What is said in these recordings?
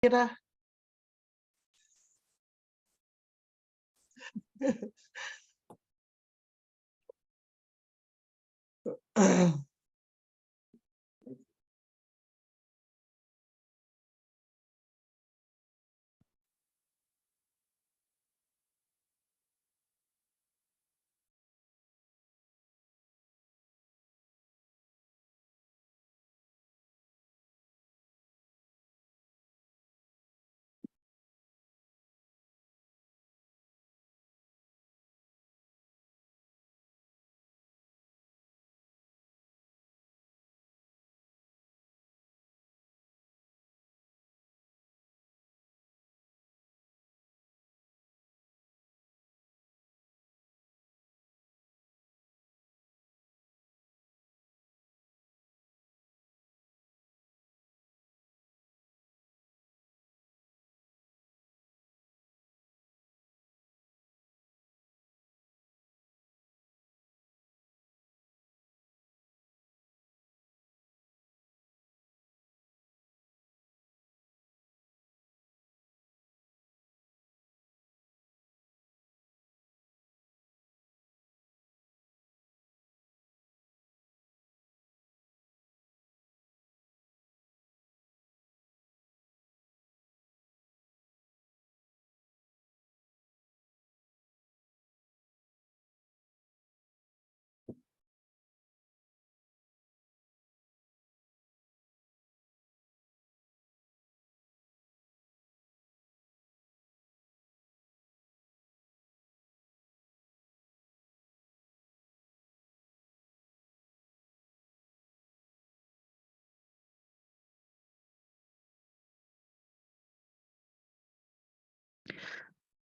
Peter.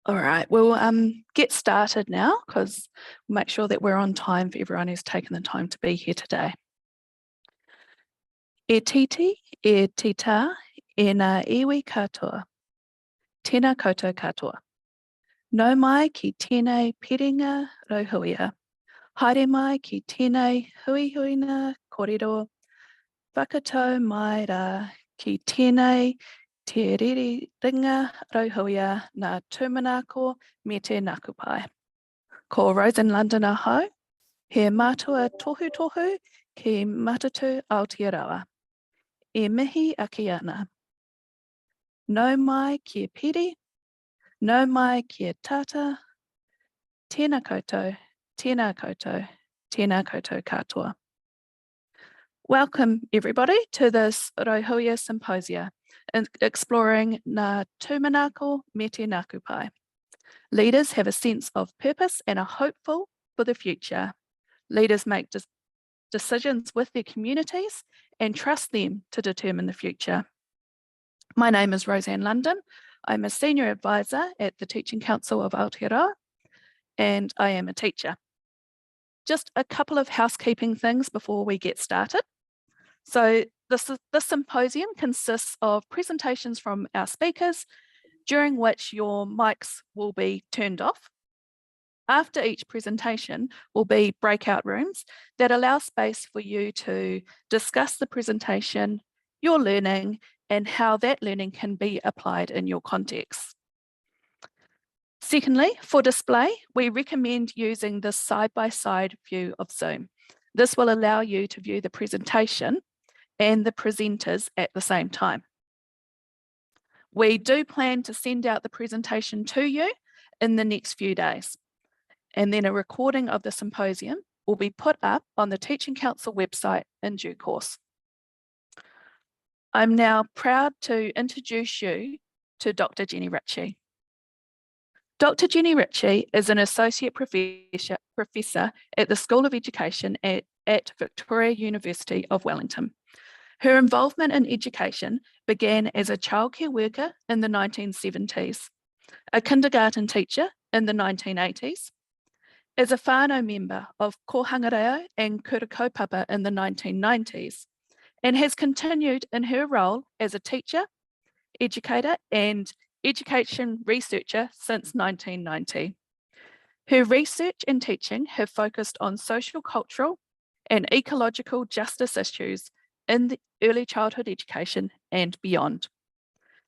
All right, we'll get started now because we'll make sure that we're on time for everyone who's taken the time to be here today. E titi, e tita, e ngā iwi katoa. Tēnā koutou katoa. Nau mai ki tēnei Terenga Rauhuia. Haere mai ki tēnei Huihuinga kōrero. Whakatau mai rā ki tēnei Terenga Rauhuia nā tūmanako me te nakupai. Ko Rosen London ahau, he mātua tohu tohu ki matatu Aotearoa. E mihi ake ana. Nau mai ki piri, nau mai ki tata, tēnā koutou, tēnā koutou, tēnā koutou katoa. Welcome everybody to this Rauhuia Symposia, exploring ngā tūmanako me te nakupai. Leaders have a sense of purpose and are hopeful for the future. Leaders make decisions with their communities and trust them to determine the future. My name is Roseanne London. I'm a senior advisor at the Teaching Council of Aotearoa, and I am a teacher. Just a couple of housekeeping things before we get started. So this symposium consists of presentations from our speakers, during which your mics will be turned off. After each presentation will be breakout rooms that allow space for you to discuss the presentation, your learning, and how that learning can be applied in your context. Secondly, for display, we recommend using the side-by-side view of Zoom. This will allow you to view the presentation and the presenters at the same time. We do plan to send out the presentation to you in the next few days, and then a recording of the symposium will be put up on the Teaching Council website in due course. I'm now proud to introduce you to Dr. Jenny Ritchie. Dr. Jenny Ritchie is an Associate Professor at the School of Education at Victoria University of Wellington. Her involvement in education began as a childcare worker in the 1970s, a kindergarten teacher in the 1980s, as a whānau member of Ko Hangareo and Kura Kaupapa in the 1990s, and has continued in her role as a teacher, educator, and education researcher since 1990. Her research and teaching have focused on social, cultural, and ecological justice issues in the early childhood education and beyond.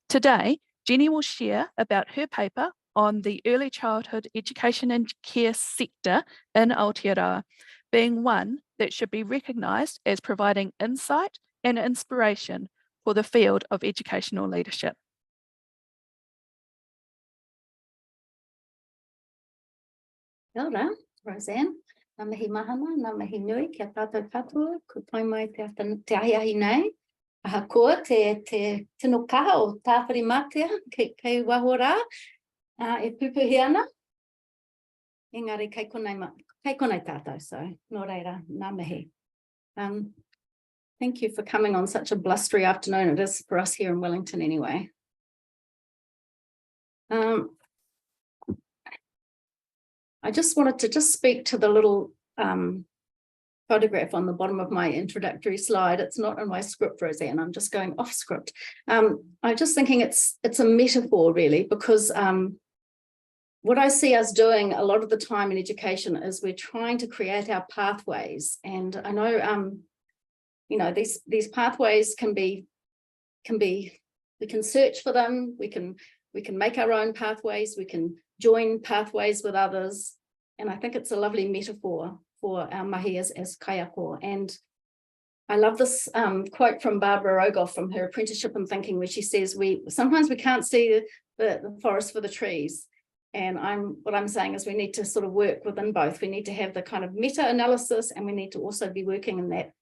Today, Jenny will share about her paper on the early childhood education and care sector in Aotearoa, being one that should be recognised as providing insight and inspiration for the field of educational leadership. Kia ora, Roseanne. Ngā mihi mahana, ngā mihi nui, kia tātou katoa, ko pai mai te ahiahi nei. Aha koa, te tino kaha o tāwhari mātea, kei waho rā, e pupuhi ana. Engari, kei konei tātou, so nō reira, ngā mihi. Thank you for coming on such a blustery afternoon. It is for us here in Wellington anyway. I just wanted to speak to the little photograph on the bottom of my introductory slide. It's not in my script, Roseanne. I'm just going off script. I'm just thinking it's a metaphor, really, because what I see us doing a lot of the time in education is we're trying to create our pathways. And I know, you know, these pathways we can search for them. We can make our own pathways. We can join pathways with others. And I think it's a lovely metaphor for our mahi as kaiako. And I love this quote from Barbara Rogoff from her Apprenticeship in Thinking, where she says, sometimes we can't see the forest for the trees. And what I'm saying is we need to sort of work within both. We need to have the kind of meta-analysis, and we need to also be working in that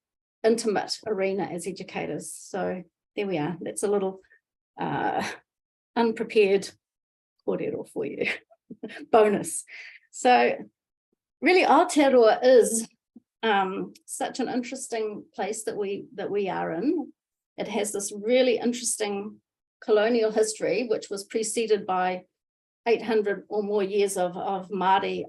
intimate arena as educators. So there we are. That's a little unprepared kōrero for you. Bonus. So really Aotearoa is such an interesting place that we are in. It has this really interesting colonial history, which was preceded by 800 or more years of Māori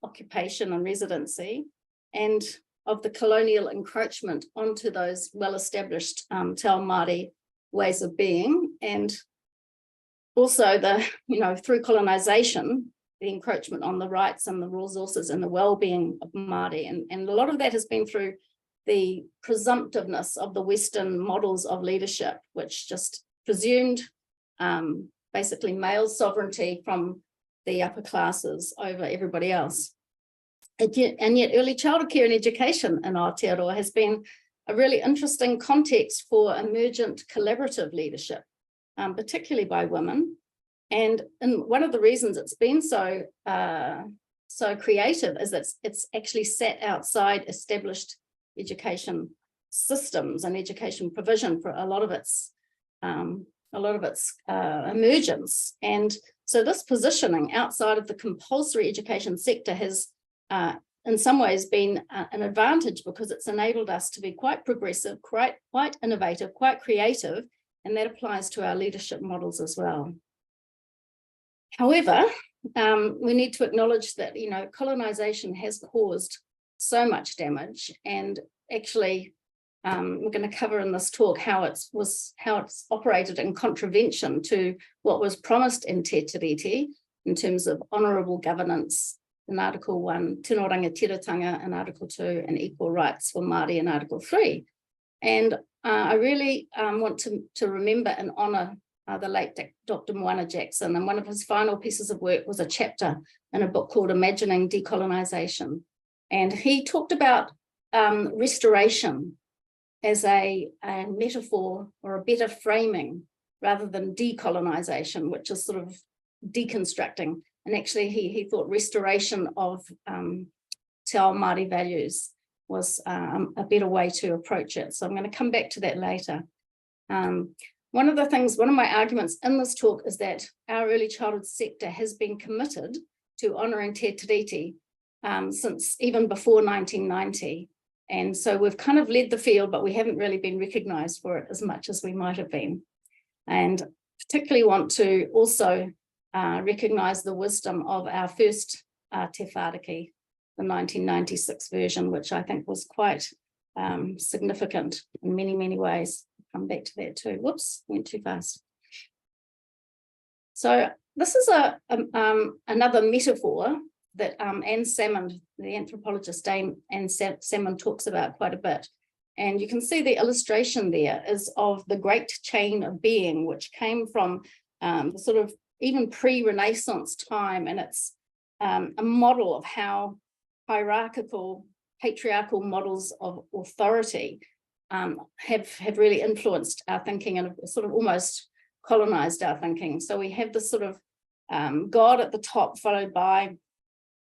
occupation and residency, and of the colonial encroachment onto those well-established Te Ao Māori ways of being, and also through colonization, the encroachment on the rights and the resources and the well-being of Māori. And a lot of that has been through the presumptiveness of the Western models of leadership, which just presumed basically male sovereignty from the upper classes over everybody else. And yet early childhood care and education in Aotearoa has been a really interesting context for emergent collaborative leadership, particularly by women. And one of the reasons it's been so creative is that it's actually sat outside established education systems and education provision for a lot of its emergence. And so this positioning outside of the compulsory education sector has in some ways been an advantage, because it's enabled us to be quite progressive, quite innovative, quite creative, and that applies to our leadership models as well. However, we need to acknowledge that, colonization has caused so much damage, and actually we're going to cover in this talk how it's operated in contravention to what was promised in Te Tiriti in terms of honourable governance in Article 1, tino rangatiratanga in Article 2, and equal rights for Māori in Article 3. And I really want to remember and honour the late Dr. Moana Jackson, and one of his final pieces of work was a chapter in a book called Imagining Decolonisation. And he talked about restoration as a metaphor or a better framing rather than decolonisation, which is sort of deconstructing. And actually he thought restoration of Te Ao Māori values was a better way to approach it. So I'm going to come back to that later. One of my arguments in this talk is that our early childhood sector has been committed to honouring Te Tiriti since even before 1990. And so we've kind of led the field, but we haven't really been recognised for it as much as we might have been. And particularly want to also recognise the wisdom of our first Te Whāriki, the 1996 version, which I think was quite significant in many, many ways. I'll come back to that too. Whoops, went too fast. So this is another metaphor that Anne Salmond, the anthropologist Anne Salmond, talks about quite a bit. And you can see the illustration there is of the great chain of being, which came from the sort of even pre-Renaissance time. And it's a model of how hierarchical, patriarchal models of authority have really influenced our thinking and sort of almost colonized our thinking. So we have this sort of God at the top, followed by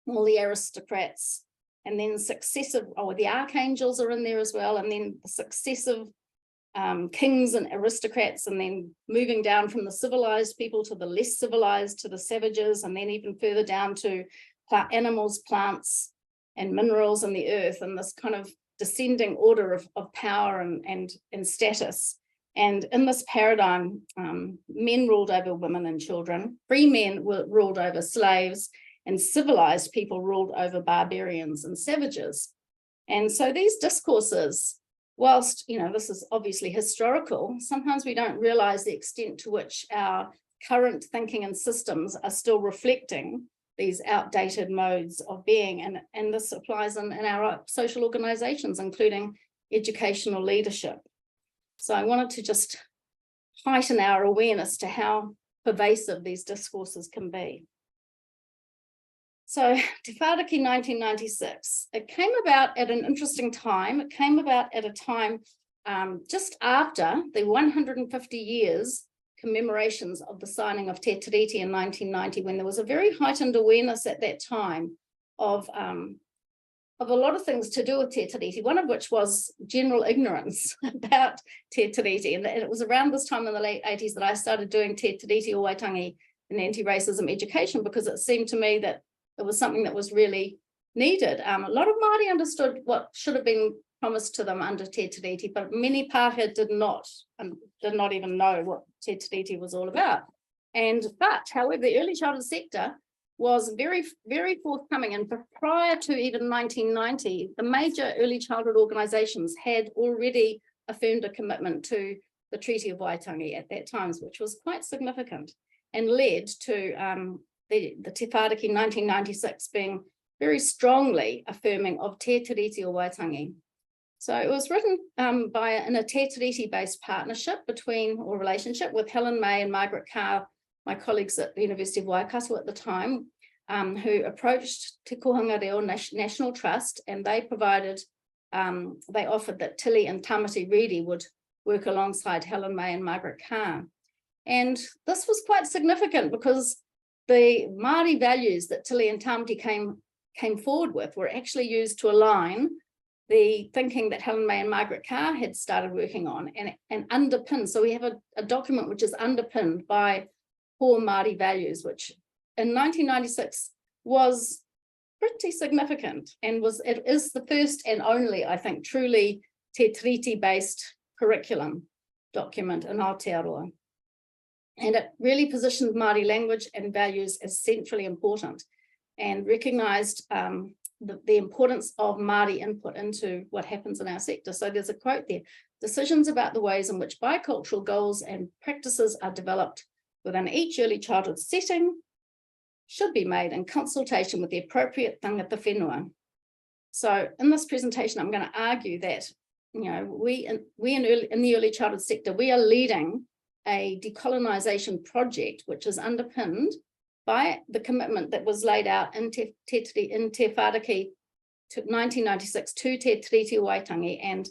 all the aristocrats, and then successive, the archangels are in there as well, and then the successive kings and aristocrats, and then moving down from the civilized people to the less civilized, to the savages, and then even further down to animals, plants, and minerals and the earth, and this kind of descending order of power and status. And in this paradigm, men ruled over women and children, free men were ruled over slaves, and civilized people ruled over barbarians and savages. And so these discourses, whilst, this is obviously historical, sometimes we don't realize the extent to which our current thinking and systems are still reflecting these outdated modes of being. And this applies in our social organizations, including educational leadership. So I wanted to just heighten our awareness to how pervasive these discourses can be. So Te Whāriki 1996, it came about at an interesting time. It came about at a time just after the 150 years commemorations of the signing of Te Tiriti in 1990, when there was a very heightened awareness at that time of a lot of things to do with Te Tiriti, one of which was general ignorance about Te Tiriti. And it was around this time in the late 80s that I started doing Te Tiriti o Waitangi in anti-racism education, because it seemed to me that it was something that was really needed. A lot of Māori understood what should have been promised to them under Te Tiriti, but many Pākehā did not even know what Te Tiriti was all about. However, the early childhood sector was very, very forthcoming. And prior to even 1990, the major early childhood organizations had already affirmed a commitment to the Treaty of Waitangi at that time, which was quite significant, and led to the Te Whāriki 1996 being very strongly affirming of Te Tiriti o Waitangi. So it was written in a Te Tiriti-based partnership relationship with Helen May and Margaret Carr, my colleagues at the University of Waikato at the time, who approached Te Kohanga Reo National Trust, and they offered that Tilly and Tamati Reedy would work alongside Helen May and Margaret Carr. And this was quite significant because the Māori values that Tilly and Tamati came forward with were actually used to align the thinking that Helen May and Margaret Carr had started working on and underpinned. So we have a document which is underpinned by core Māori values, which in 1996 was pretty significant, and it is the first and only, I think, truly Te Tiriti-based curriculum document in Aotearoa. And it really positioned Māori language and values as centrally important, and recognised the importance of Māori input into what happens in our sector. So there's a quote there: decisions about the ways in which bicultural goals and practices are developed within each early childhood setting should be made in consultation with the appropriate tangata whenua. So in this presentation, I'm going to argue that, we in the early childhood sector, we are leading a decolonisation project, which is underpinned by the commitment that was laid out in Te Whāriki 1996 to Te Tiriti o Waitangi, and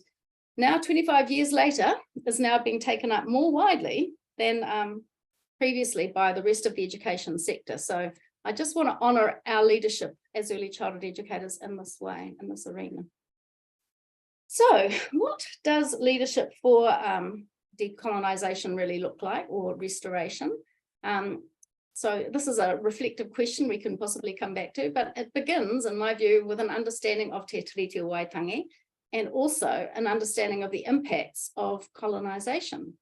now 25 years later is now being taken up more widely than previously by the rest of the education sector. So I just want to honour our leadership as early childhood educators in this way, in this arena. So what does leadership for decolonisation really look like, or restoration? So this is a reflective question we can possibly come back to, but it begins, in my view, with an understanding of Te Tiriti o Waitangi, and also an understanding of the impacts of colonisation.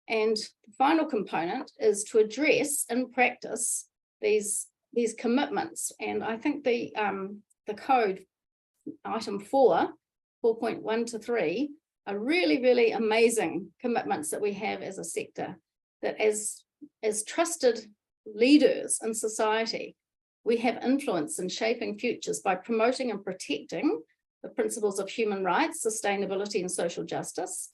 And the final component is to address in practice these commitments. And I think the code, item 4.1 to 3, are really, really amazing commitments that we have as a sector, that as trusted leaders in society, we have influence in shaping futures by promoting and protecting the principles of human rights, sustainability, and social justice,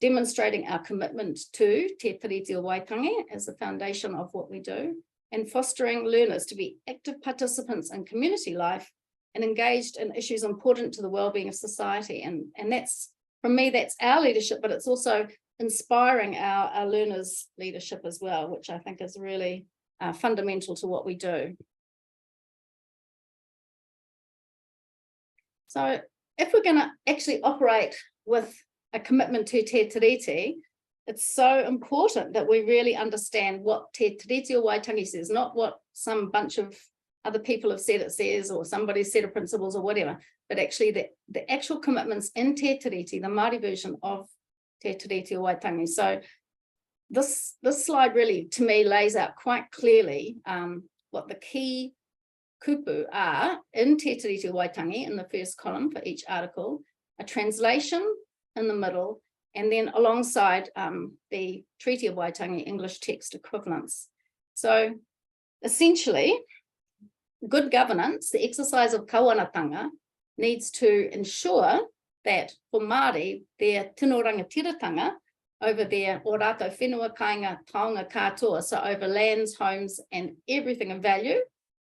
demonstrating our commitment to Te Tiriti o Waitangi as the foundation of what we do, and fostering learners to be active participants in community life and engaged in issues important to the well-being of society. And that's, for me, that's our leadership, but it's also inspiring our learners' leadership as well, which I think is really fundamental to what we do. So if we're going to actually operate with a commitment to Te Tiriti, it's so important that we really understand what Te Tiriti o Waitangi says, not what some bunch of other people have said it says, or somebody's set of principles or whatever, but actually the actual commitments in Te Tiriti, the Māori version of Te Tiriti o Waitangi. So this slide really, to me, lays out quite clearly what the key kupu are in Te Tiriti o Waitangi in the first column for each article, a translation in the middle, and then alongside the Treaty of Waitangi English text equivalents. So essentially, good governance, the exercise of kawanatanga, needs to ensure that for Māori, their tino rangatiratanga over their o rātou whenua kāinga taonga katoa, so over lands, homes, and everything of value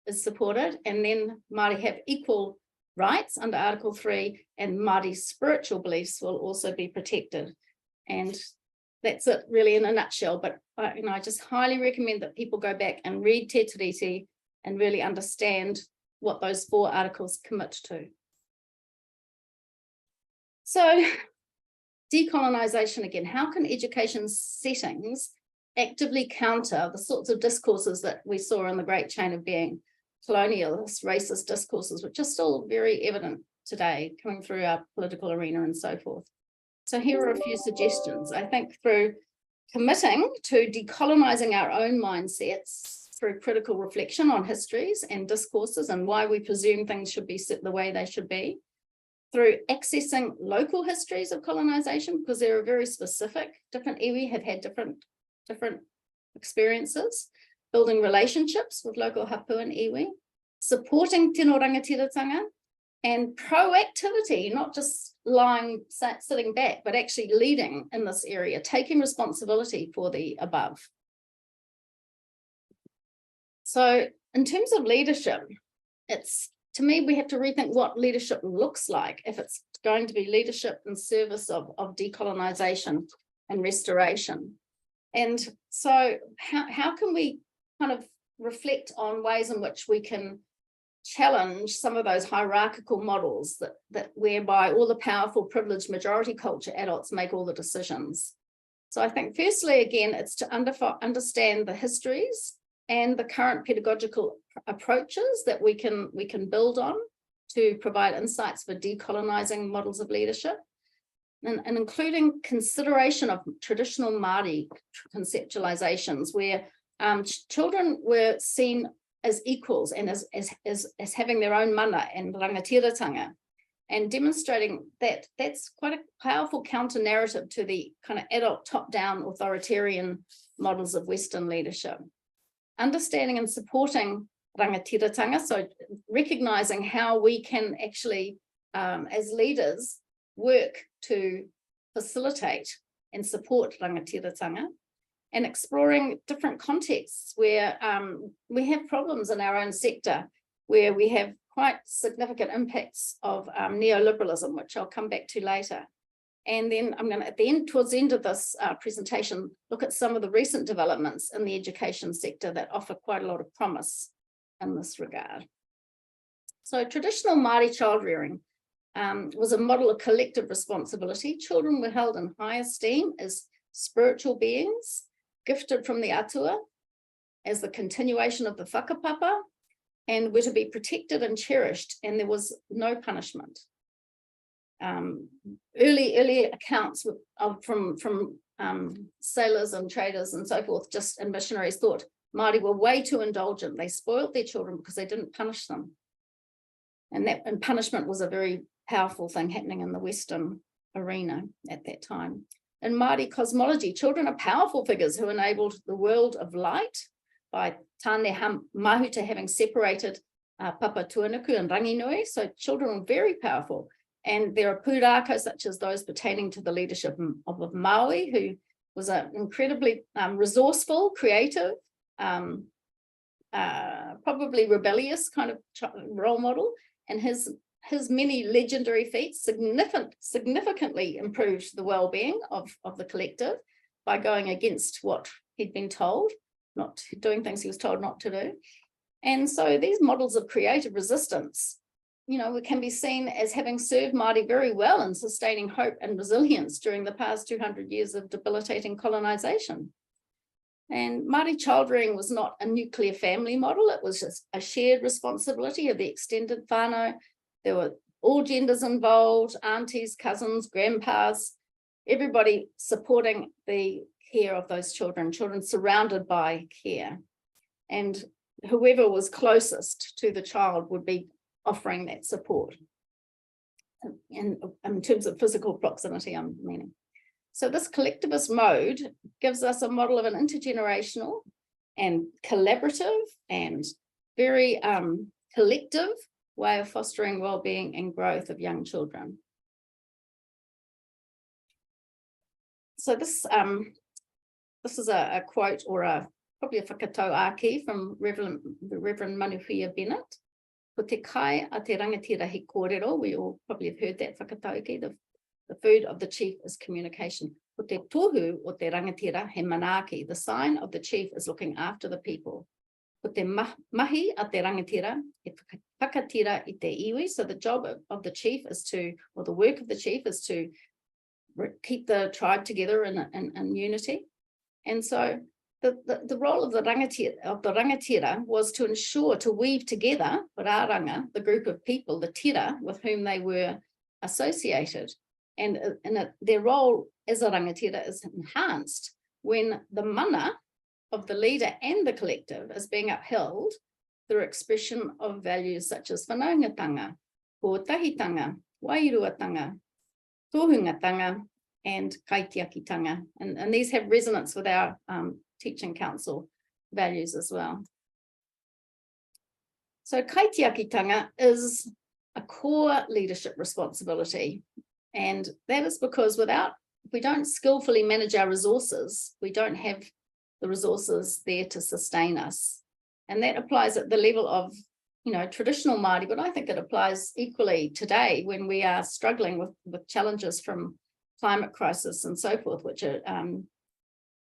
is supported, and then Māori have equal rights under Article 3, and Māori's spiritual beliefs will also be protected. And that's it really in a nutshell, but I just highly recommend that people go back and read Te Tiriti and really understand what those 4 articles commit to. So decolonisation again, how can education settings actively counter the sorts of discourses that we saw in the Great Chain of Being, colonialist, racist discourses, which are still very evident today coming through our political arena and so forth. So here are a few suggestions. I think through committing to decolonising our own mindsets through critical reflection on histories and discourses and why we presume things should be set the way they should be, through accessing local histories of colonisation, because they are very specific. Different iwi have had different experiences, building relationships with local hapu and iwi, supporting tino rangatiratanga, and proactivity, not just sitting back, but actually leading in this area, taking responsibility for the above. So in terms of leadership, to me, we have to rethink what leadership looks like if it's going to be leadership in service of decolonisation and restoration. And so how can we kind of reflect on ways in which we can challenge some of those hierarchical models that whereby all the powerful privileged majority culture adults make all the decisions? So I think firstly, again, it's to understand the histories and the current pedagogical approaches that we can build on to provide insights for decolonising models of leadership, and including consideration of traditional Māori conceptualizations where children were seen as equals and as having their own mana and rangatiratanga, and demonstrating that that's quite a powerful counter narrative to the kind of adult top-down authoritarian models of Western leadership. Understanding and supporting rangatiratanga, so recognizing how we can actually, as leaders, work to facilitate and support rangatiratanga, and exploring different contexts where we have problems in our own sector, where we have quite significant impacts of neoliberalism, which I'll come back to later. And then I'm going to, towards the end of this presentation, look at some of the recent developments in the education sector that offer quite a lot of promise in this regard. So traditional Māori child rearing was a model of collective responsibility. Children were held in high esteem as spiritual beings, gifted from the atua as the continuation of the whakapapa, and were to be protected and cherished, and there was no punishment. Early accounts from sailors and traders and so forth, and missionaries thought Māori were way too indulgent. They spoiled their children because they didn't punish them. And punishment was a very powerful thing happening in the Western arena at that time. In Māori cosmology, children are powerful figures who enabled the world of light by tāne mahuta having separated Papa Tuanuku and Ranginui. So children were very powerful. And there are pūrākau, such as those pertaining to the leadership of Maui, who was an incredibly resourceful, creative, probably rebellious kind of role model. And his many legendary feats significantly improved the well-being of the collective by going against what he'd been told, not doing things he was told not to do. And so these models of creative resistance, can be seen as having served Māori very well in sustaining hope and resilience during the past 200 years of debilitating colonization. And Māori child rearing was not a nuclear family model. It was just a shared responsibility of the extended whānau. There were all genders involved, aunties, cousins, grandpas, everybody supporting the care of those children surrounded by care. And whoever was closest to the child would be offering that support. In terms of physical proximity, I'm meaning. So this collectivist mode gives us a model of an intergenerational and collaborative and very collective way of fostering well-being and growth of young children. So this is a quote or probably a whakatau āki from the Reverend Manuhia Bennett. Ko te kai a te rangatira he kōrero, we all probably have heard that whakatauki, the food of the chief is communication. Ko te tohu o te rangatira he manaaki, the sign of the chief is looking after the people. Ko te mahi a te rangatira he whakatira I te iwi, so the job of the chief is to, or the work of the chief is to keep the tribe together in unity. And so the role of the rangatira was to ensure, to weave together, rāranga, the group of people, the tira, with whom they were associated. And their role as a rangatira is enhanced when the mana of the leader and the collective is being upheld through expression of values such as whanaungatanga, kōtahitanga, wairuatanga, tohungatanga, and kaitiakitanga. And these have resonance with our teaching council values as well. So kaitiakitanga is a core leadership responsibility. And that is because if we don't skillfully manage our resources, we don't have the resources there to sustain us. And that applies at the level of, traditional Māori, but I think it applies equally today when we are struggling with challenges from climate crisis and so forth, which are,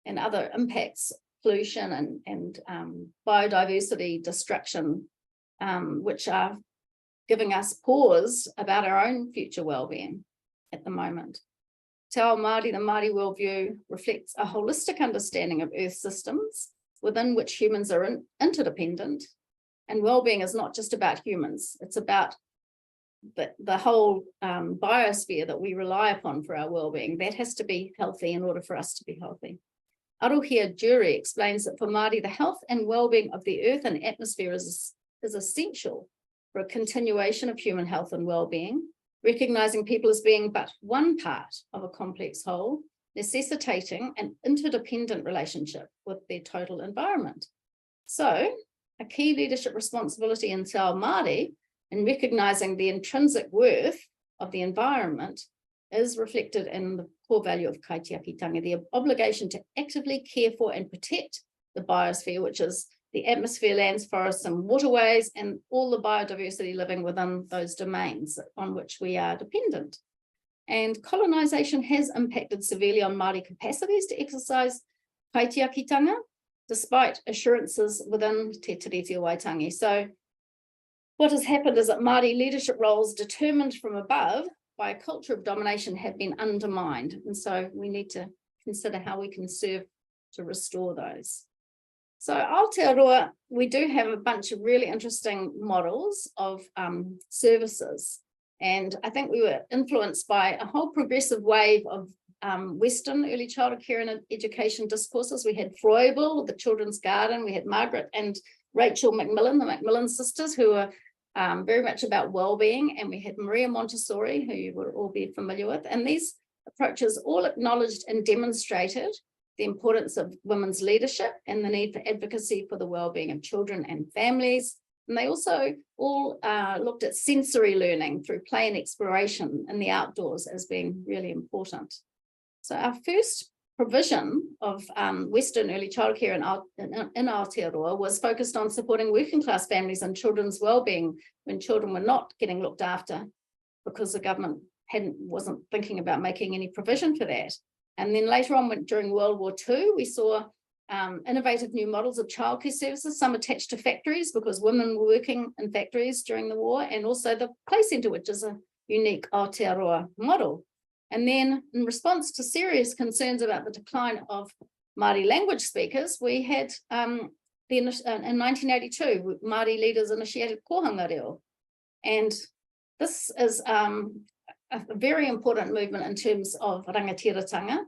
and other impacts, pollution and biodiversity destruction, which are giving us pause about our own future well-being at the moment. Te ao Māori, the Māori worldview reflects a holistic understanding of Earth systems within which humans are interdependent, and well-being is not just about humans, it's about the whole biosphere that we rely upon for our well-being. That has to be healthy in order for us to be healthy. Rauhuia Jury explains that for Māori, the health and well-being of the earth and atmosphere is essential for a continuation of human health and well-being, recognizing people as being but one part of a complex whole, necessitating an interdependent relationship with their total environment. So a key leadership responsibility in Te Ao Māori in recognizing the intrinsic worth of the environment is reflected in the core value of kaitiakitanga, the obligation to actively care for and protect the biosphere, which is the atmosphere, lands, forests, and waterways, and all the biodiversity living within those domains on which we are dependent. And colonization has impacted severely on Māori capacities to exercise kaitiakitanga, despite assurances within Te Tiriti o Waitangi. So what has happened is that Māori leadership roles determined from above by a culture of domination have been undermined. And so we need to consider how we can serve to restore those. So Aotearoa, we do have a bunch of really interesting models of services. And I think we were influenced by a whole progressive wave of Western early childhood care and education discourses. We had Freuble, the Children's Garden, we had Margaret and Rachel Macmillan, the Macmillan sisters, who were very much about well-being, and we had Maria Montessori, who you will all be familiar with. And these approaches all acknowledged and demonstrated the importance of women's leadership and the need for advocacy for the well-being of children and families, And they also all looked at sensory learning through play and exploration in the outdoors as being really important. So our first provision of Western early childcare in Aotearoa was focused on supporting working class families and children's well-being when children were not getting looked after, because the government wasn't thinking about making any provision for that. And then later on, during World War II, we saw innovative new models of childcare services, some attached to factories because women were working in factories during the war, and also the play centre, which is a unique Aotearoa model. And then in response to serious concerns about the decline of Māori language speakers, we had in 1982, Māori leaders initiated kohanga reo. And this is a very important movement in terms of rangatiratanga,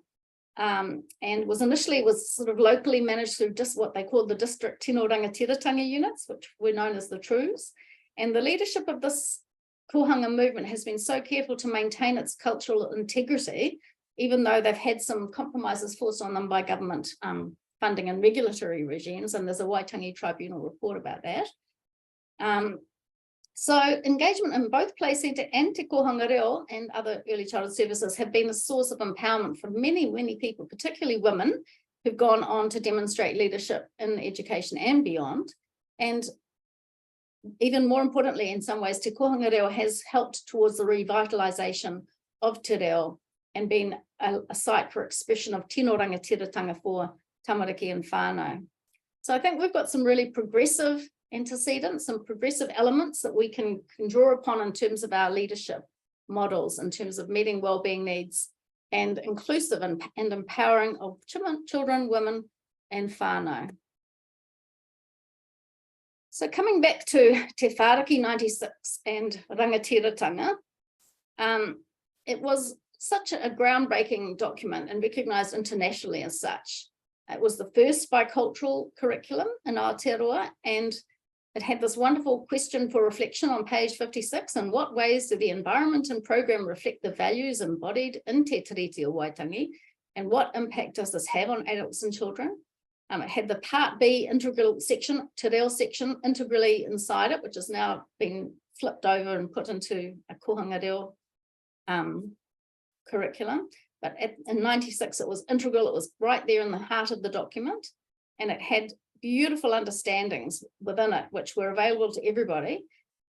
and was initially sort of locally managed through just what they called the district tino rangatiratanga units, which were known as the TRUs. And the leadership of this kohanga movement has been so careful to maintain its cultural integrity, even though they've had some compromises forced on them by government funding and regulatory regimes, and there's a Waitangi Tribunal report about that. So engagement in both play centre and te kohanga reo and other early childhood services have been a source of empowerment for many, many people, particularly women, who've gone on to demonstrate leadership in education and beyond. And even more importantly, in some ways, te kohanga reo has helped towards the revitalisation of te reo and been a site for expression of tino rangatiratanga for tamariki and whānau. So I think we've got some really progressive antecedents, some progressive elements that we can draw upon in terms of our leadership models, in terms of meeting wellbeing needs and inclusive and empowering of children, women, and whānau. So coming back to Te Whāraki 96 and rangatiratanga, it was such a groundbreaking document and recognised internationally as such. It was the first bicultural curriculum in Aotearoa, and it had this wonderful question for reflection on page 56. In what ways do the environment and program reflect the values embodied in Te Tiriti o Waitangi, and what impact does this have on adults and children? It had the Part B integral section, Te Reo section, integrally inside it, which has now been flipped over and put into a kohanga reo curriculum. But in 96, it was integral. It was right there in the heart of the document, and it had beautiful understandings within it, which were available to everybody,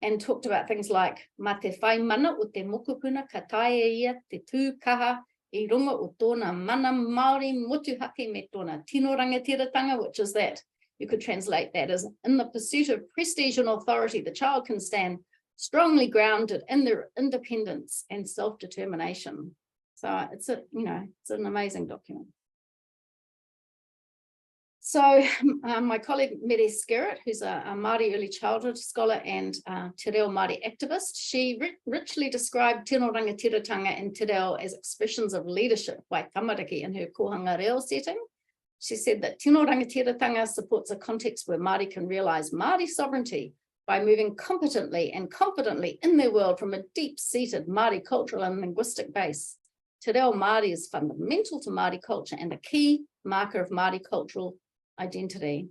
and talked about things like ma te whai mana o te mokopuna ka tae ia te tūkaha I runga o tōna mana Māori motuhake me tōna tino rangatiratanga, which is that you could translate that as in the pursuit of prestige and authority, the child can stand strongly grounded in their independence and self-determination. So it's it's an amazing document. So my colleague Mere Skerritt, who's a Māori early childhood scholar and te reo Māori activist, she richly described tino rangatiratanga and te reo as expressions of leadership by tamariki in her kohanga reo setting. She said that tino rangatiratanga supports a context where Māori can realise Māori sovereignty by moving competently and confidently in their world from a deep-seated Māori cultural and linguistic base. Te reo Māori is fundamental to Māori culture and a key marker of Māori cultural identity.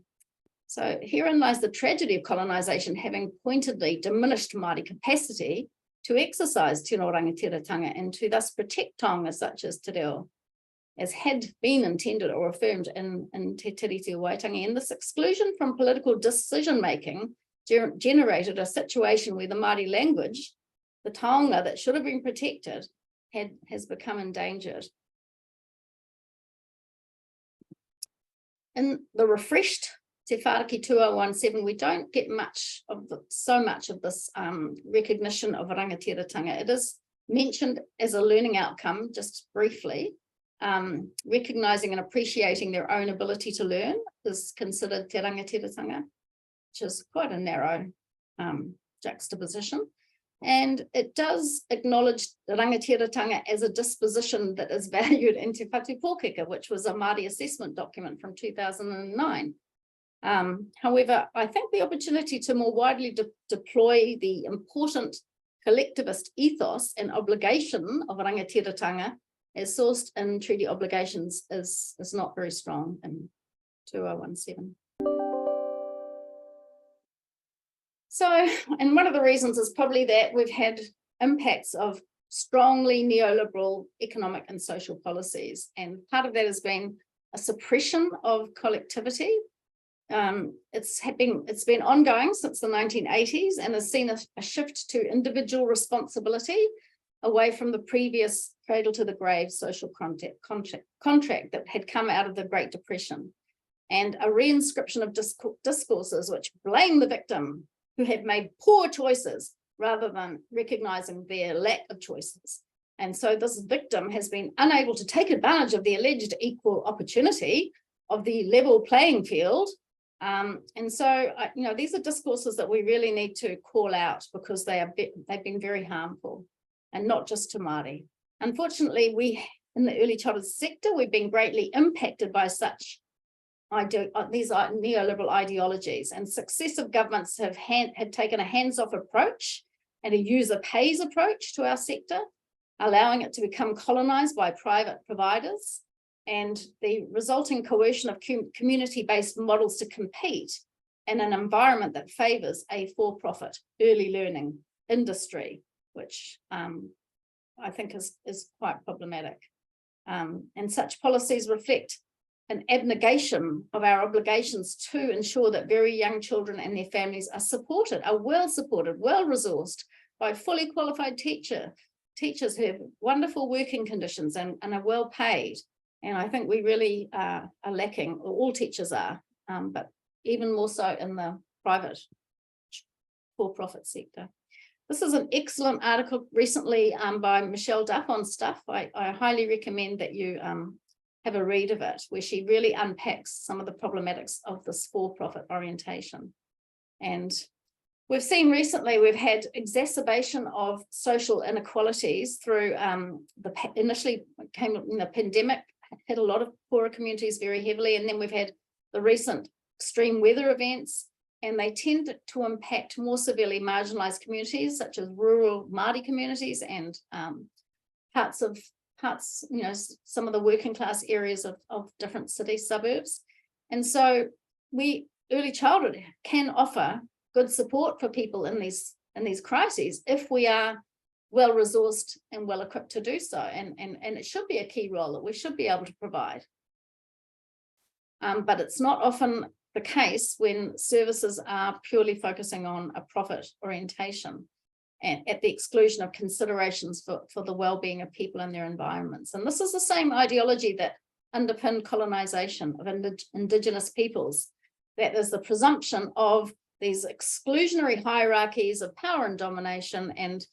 So herein lies the tragedy of colonisation having pointedly diminished Māori capacity to exercise tino rangatiratanga and to thus protect taonga such as te reo, as had been intended or affirmed in Te Tiriti o Waitangi. And this exclusion from political decision-making generated a situation where the Māori language, the taonga that should have been protected, has become endangered. In the refreshed Te Whāraki 2017, we don't get so much of this recognition of rangatiratanga. It is mentioned as a learning outcome, just briefly. Recognising and appreciating their own ability to learn is considered te rangatiratanga, which is quite a narrow juxtaposition. And it does acknowledge the rangatiratanga as a disposition that is valued in Te Whatu Pōkeka, which was a Māori assessment document from 2009. However, I think the opportunity to more widely deploy the important collectivist ethos and obligation of rangatiratanga as sourced in treaty obligations is not very strong in 2017. So, and one of the reasons is probably that we've had impacts of strongly neoliberal economic and social policies. And part of that has been a suppression of collectivity. It's been ongoing since the 1980s and has seen a shift to individual responsibility away from the previous cradle to the grave social contract that had come out of the Great Depression, and a reinscription of discourses which blame the victim who have made poor choices rather than recognizing their lack of choices. And so this victim has been unable to take advantage of the alleged equal opportunity of the level playing field. And so, these are discourses that we really need to call out because they've been very harmful, and not just to Māori. Unfortunately, we in the early childhood sector, we've been greatly impacted by these are neoliberal ideologies, and successive governments have taken a hands-off approach and a user pays approach to our sector, allowing it to become colonized by private providers, and the resulting coercion of community-based models to compete in an environment that favors a for-profit early learning industry, which I think is quite problematic. And such policies reflect an abnegation of our obligations to ensure that very young children and their families are well supported, well resourced by fully qualified teachers who have wonderful working conditions and are well paid. And I think we really are lacking, or all teachers are, but even more so in the private for-profit sector. This is an excellent article recently by Michelle Duff on Stuff. I highly recommend that you have a read of it, where she really unpacks some of the problematics of this for-profit orientation. And we've seen recently, we've had exacerbation of social inequalities through initially came in the pandemic, hit a lot of poorer communities very heavily, and then we've had the recent extreme weather events, and they tend to impact more severely marginalized communities such as rural Māori communities and some of the working class areas of different city suburbs. And so early childhood can offer good support for people in these crises if we are well resourced and well equipped to do so, and it should be a key role that we should be able to provide. But it's not often the case when services are purely focusing on a profit orientation and at the exclusion of considerations for the well-being of people and their environments. And this is the same ideology that underpinned colonization of Indigenous peoples, that there's the presumption of these exclusionary hierarchies of power and domination, and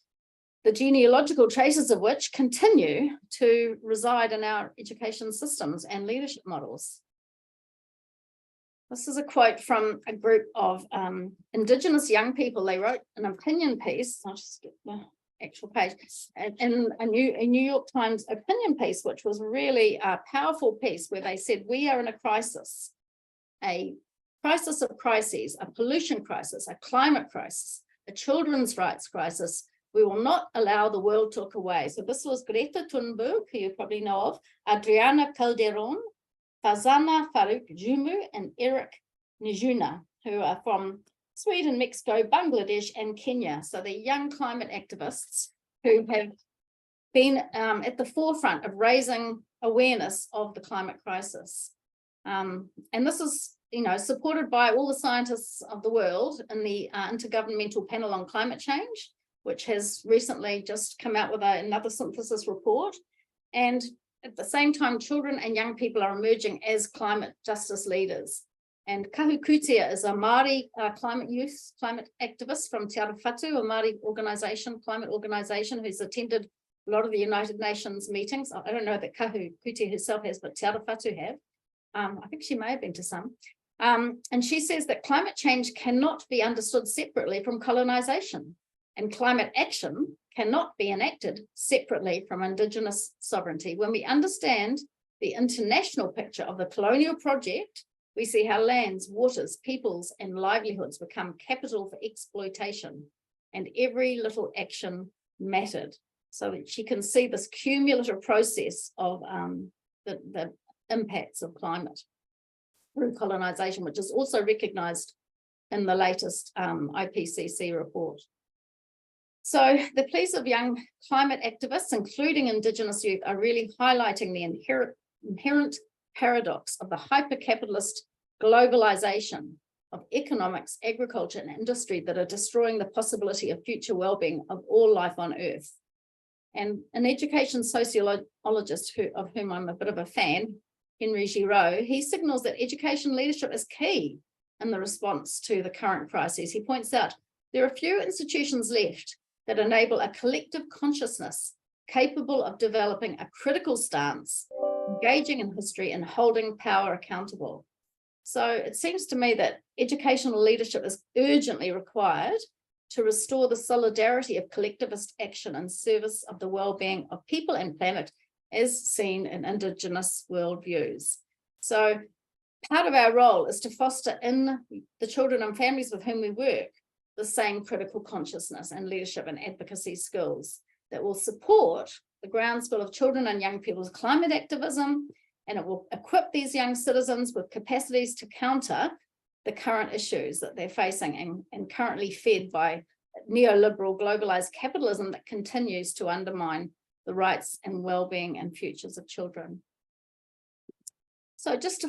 the genealogical traces of which continue to reside in our education systems and leadership models. This is a quote from a group of Indigenous young people. They wrote an opinion piece. I'll just get the actual page, in a New York Times opinion piece, which was really a powerful piece, where they said, we are in a crisis of crises, a pollution crisis, a climate crisis, a children's rights crisis. We will not allow the world to look away. So this was Greta Thunberg, who you probably know of, Adriana Calderon, Fazana Faruk Jumu, and Eric Njuna, who are from Sweden, Mexico, Bangladesh, and Kenya. So they're young climate activists who have been at the forefront of raising awareness of the climate crisis. And this is, supported by all the scientists of the world in the Intergovernmental Panel on Climate Change, which has recently just come out with another synthesis report. And at the same time, children and young people are emerging as climate justice leaders. And Kahu Kutia is a Māori climate activist from Te Arawhatu, a Māori climate organisation, who's attended a lot of the United Nations meetings. I don't know that Kahu Kutia herself has, but Te Arawhatu have. I think she may have been to some. And she says that climate change cannot be understood separately from colonisation, and climate action cannot be enacted separately from Indigenous sovereignty. When we understand the international picture of the colonial project, we see how lands, waters, peoples, and livelihoods become capital for exploitation, and every little action mattered. So that she can see this cumulative process of the impacts of climate through colonisation, which is also recognised in the latest IPCC report. So the pleas of young climate activists, including Indigenous youth, are really highlighting the inherent paradox of the hyper-capitalist globalization of economics, agriculture, and industry that are destroying the possibility of future well-being of all life on Earth. And an education sociologist of whom I'm a bit of a fan, Henry Giraud, he signals that education leadership is key in the response to the current crises. He points out there are few institutions left that enable a collective consciousness capable of developing a critical stance, engaging in history, and holding power accountable. So it seems to me that educational leadership is urgently required to restore the solidarity of collectivist action in service of the well-being of people and planet as seen in Indigenous worldviews. So part of our role is to foster in the children and families with whom we work the same critical consciousness and leadership and advocacy skills that will support the groundswell of children and young people's climate activism, and it will equip these young citizens with capacities to counter the current issues that they're facing and currently fed by neoliberal globalized capitalism that continues to undermine the rights and well-being and futures of children. So just to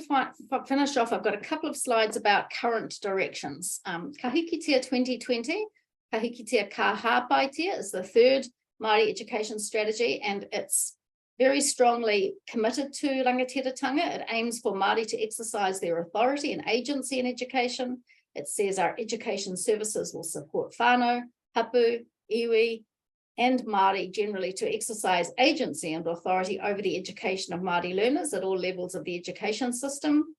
finish off, I've got a couple of slides about current directions. Kahikitea 2020, Kahikitea Ka Hāpaitia is the third Māori education strategy, and it's very strongly committed to rangatiratanga. It aims for Māori to exercise their authority and agency in education. It says our education services will support whānau, hapu, iwi, and Māori generally to exercise agency and authority over the education of Māori learners at all levels of the education system.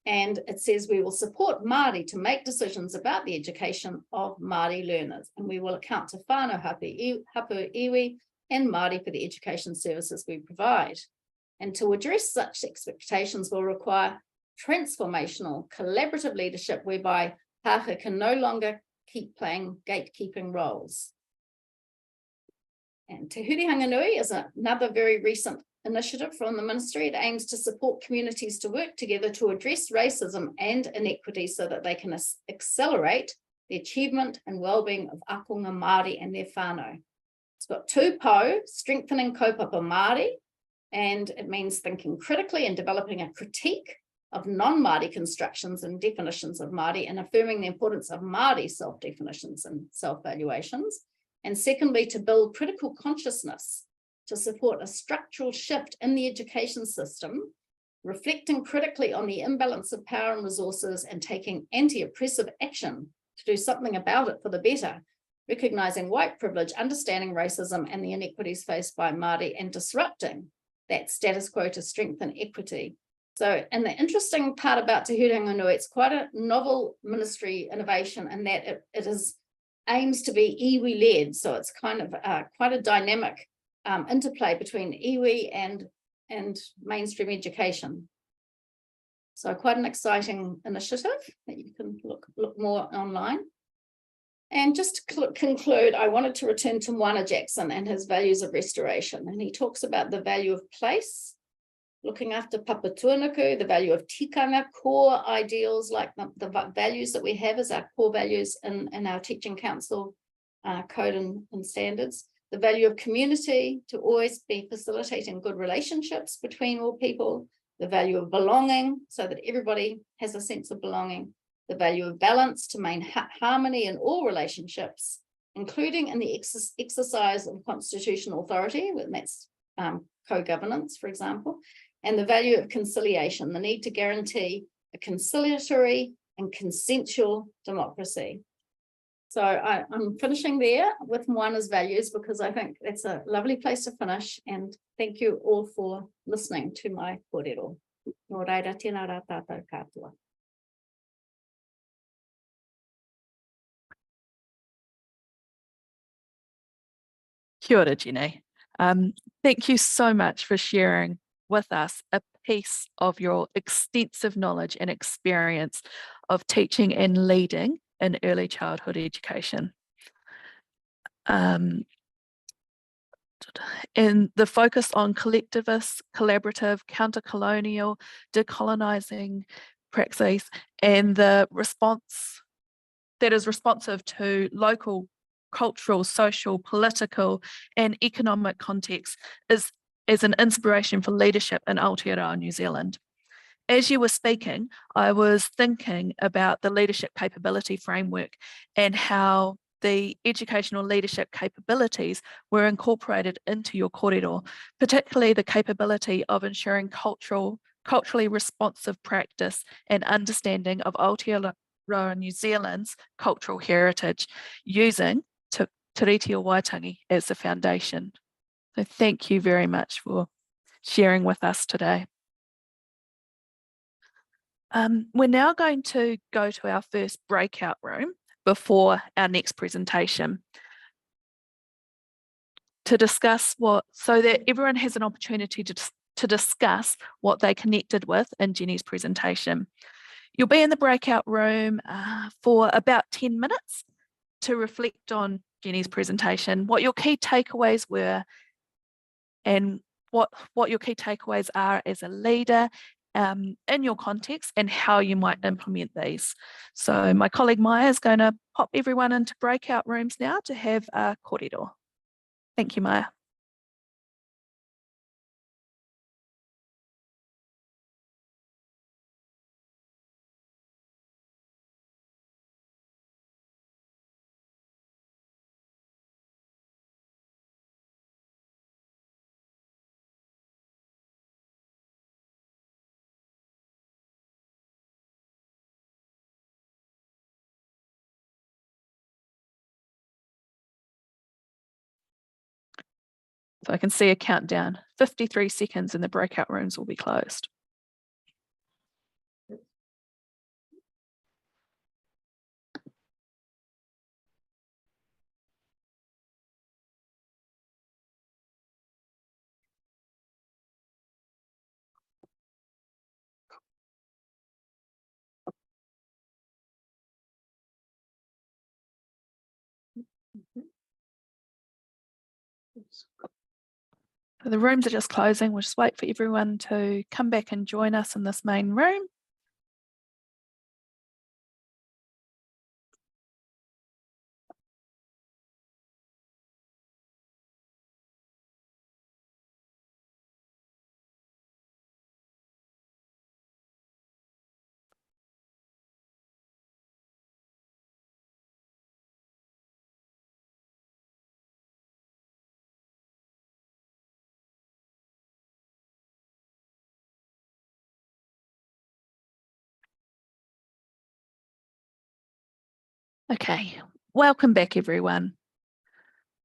And it says we will support Māori to make decisions about the education of Māori learners, and we will account to whānau, hapu, iwi, and Māori for the education services we provide. And to address such expectations will require transformational collaborative leadership whereby Pākehā can no longer keep playing gatekeeping roles. And Te Huihuinga Nui is another very recent initiative from the ministry. It aims to support communities to work together to address racism and inequity so that they can accelerate the achievement and well-being of akonga Māori and their whānau. It's got two po, strengthening kaupapa Māori, and it means thinking critically and developing a critique of non-Māori constructions and definitions of Māori and affirming the importance of Māori self-definitions and self-valuations. And secondly, to build critical consciousness to support a structural shift in the education system, reflecting critically on the imbalance of power and resources and taking anti-oppressive action to do something about it for the better, recognizing white privilege, understanding racism and the inequities faced by Māori, and disrupting that status quo to strengthen equity. So, and the interesting part about Te Huihuinga Nui, it's quite a novel ministry innovation in that it aims to be iwi-led. So it's kind of quite a dynamic interplay between iwi and mainstream education. So quite an exciting initiative that you can look more online. And just to conclude, I wanted to return to Moana Jackson and his values of restoration. And he talks about the value of place, looking after papatuanuku, the value of tikanga, core ideals like the values that we have as our core values in our teaching council code and standards, the value of community, to always be facilitating good relationships between all people, the value of belonging, so that everybody has a sense of belonging, the value of balance, to maintain harmony in all relationships, including in the exercise of constitutional authority, and that's co-governance, for example, and the value of conciliation, the need to guarantee a conciliatory and consensual democracy. So I'm finishing there with Moana's values because I think it's a lovely place to finish, and thank you all for listening to my kōrero. Nō reira, tēnā rā tātou katoa. Kia ora, Jenny. Thank you so much for sharing with us a piece of your extensive knowledge and experience of teaching and leading in early childhood education. And the focus on collectivist, collaborative, counter-colonial, decolonizing praxis, and the response that is responsive to local cultural, social, political, and economic contexts is an inspiration for leadership in Aotearoa, New Zealand. As you were speaking, I was thinking about the leadership capability framework and how the educational leadership capabilities were incorporated into your kōrero, particularly the capability of ensuring culturally responsive practice and understanding of Aotearoa New Zealand's cultural heritage using Te Reti o Waitangi as the foundation. So thank you very much for sharing with us today. We're now going to go to our first breakout room before our next presentation to discuss so that everyone has an opportunity to discuss what they connected with in Jenny's presentation. You'll be in the breakout room for about 10 minutes to reflect on Jenny's presentation, what your key takeaways were, and what your key takeaways are as a leader in your context and how you might implement these. So my colleague Maya is going to pop everyone into breakout rooms now to have a kōrero. Thank you, Maya. So I can see a countdown, 53 seconds and the breakout rooms will be closed. So the rooms are just closing. We'll just wait for everyone to come back and join us in this main room. Okay, welcome back everyone.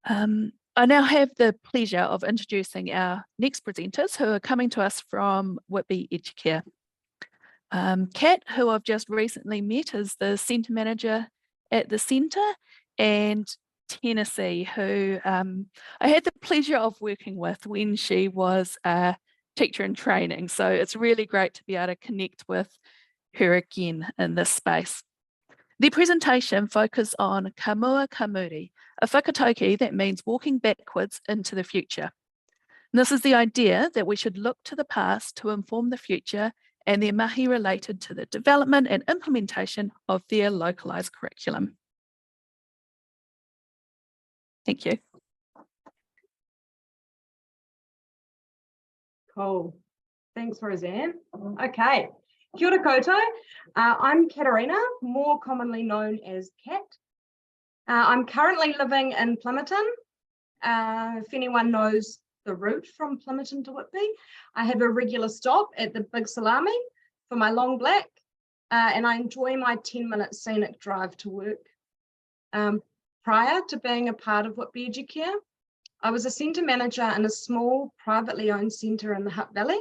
I now have the pleasure of introducing our next presenters who are coming to us from Whitby Educare. Kat, who I've just recently met, is the Centre Manager at the Centre, and Tennessee, who I had the pleasure of working with when she was a teacher in training. So it's really great to be able to connect with her again in this space. The presentation focused on Ka Mua Ka Muri, a whakatauki that means walking backwards into the future. And this is the idea that we should look to the past to inform the future and their mahi related to the development and implementation of their localised curriculum. Thank you. Cool. Thanks, Roseanne. Okay. Kia ora koutou. I'm Katerina, more commonly known as Kat. I'm currently living in Plimmerton. If anyone knows the route from Plimmerton to Whitby, I have a regular stop at the Big Salami for my long black, and I enjoy my 10-minute scenic drive to work. Prior to being a part of Whitby Educare, I was a centre manager in a small privately owned centre in the Hutt Valley.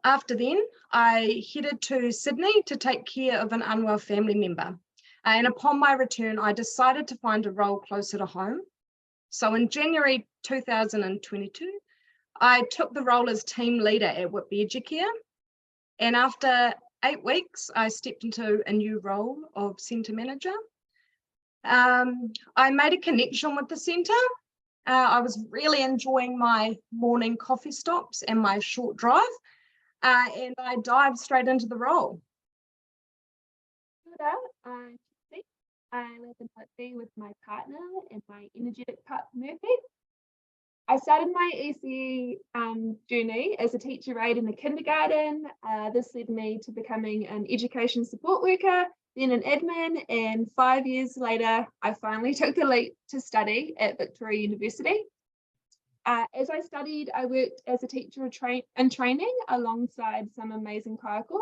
After then, I headed to Sydney to take care of an unwell family member. And upon my return, I decided to find a role closer to home. So in January 2022, I took the role as team leader at Whitby Educare. And after 8 weeks, I stepped into a new role of centre manager. I made a connection with the centre. I was really enjoying my morning coffee stops and my short drive, and I dived straight into the role. ora, I'm Ritchie. I live in Whitby with my partner and my energetic partner Murphy. I started my ECE journey as a teacher aide in the kindergarten. This led me to becoming an education support worker, then an admin, and 5 years later, I finally took the leap to study at Victoria University. As I studied, I worked as a teacher in training alongside some amazing kaiako.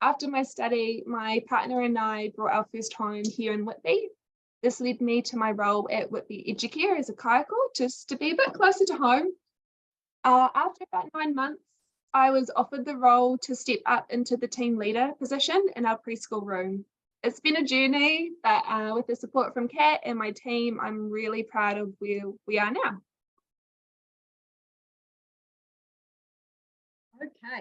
After my study, my partner and I brought our first home here in Whitby. This led me to my role at Whitby Educare as a kaiako, just to be a bit closer to home. After about 9 months, I was offered the role to step up into the team leader position in our preschool room. It's been a journey, but with the support from Kat and my team, I'm really proud of where we are now. Okay,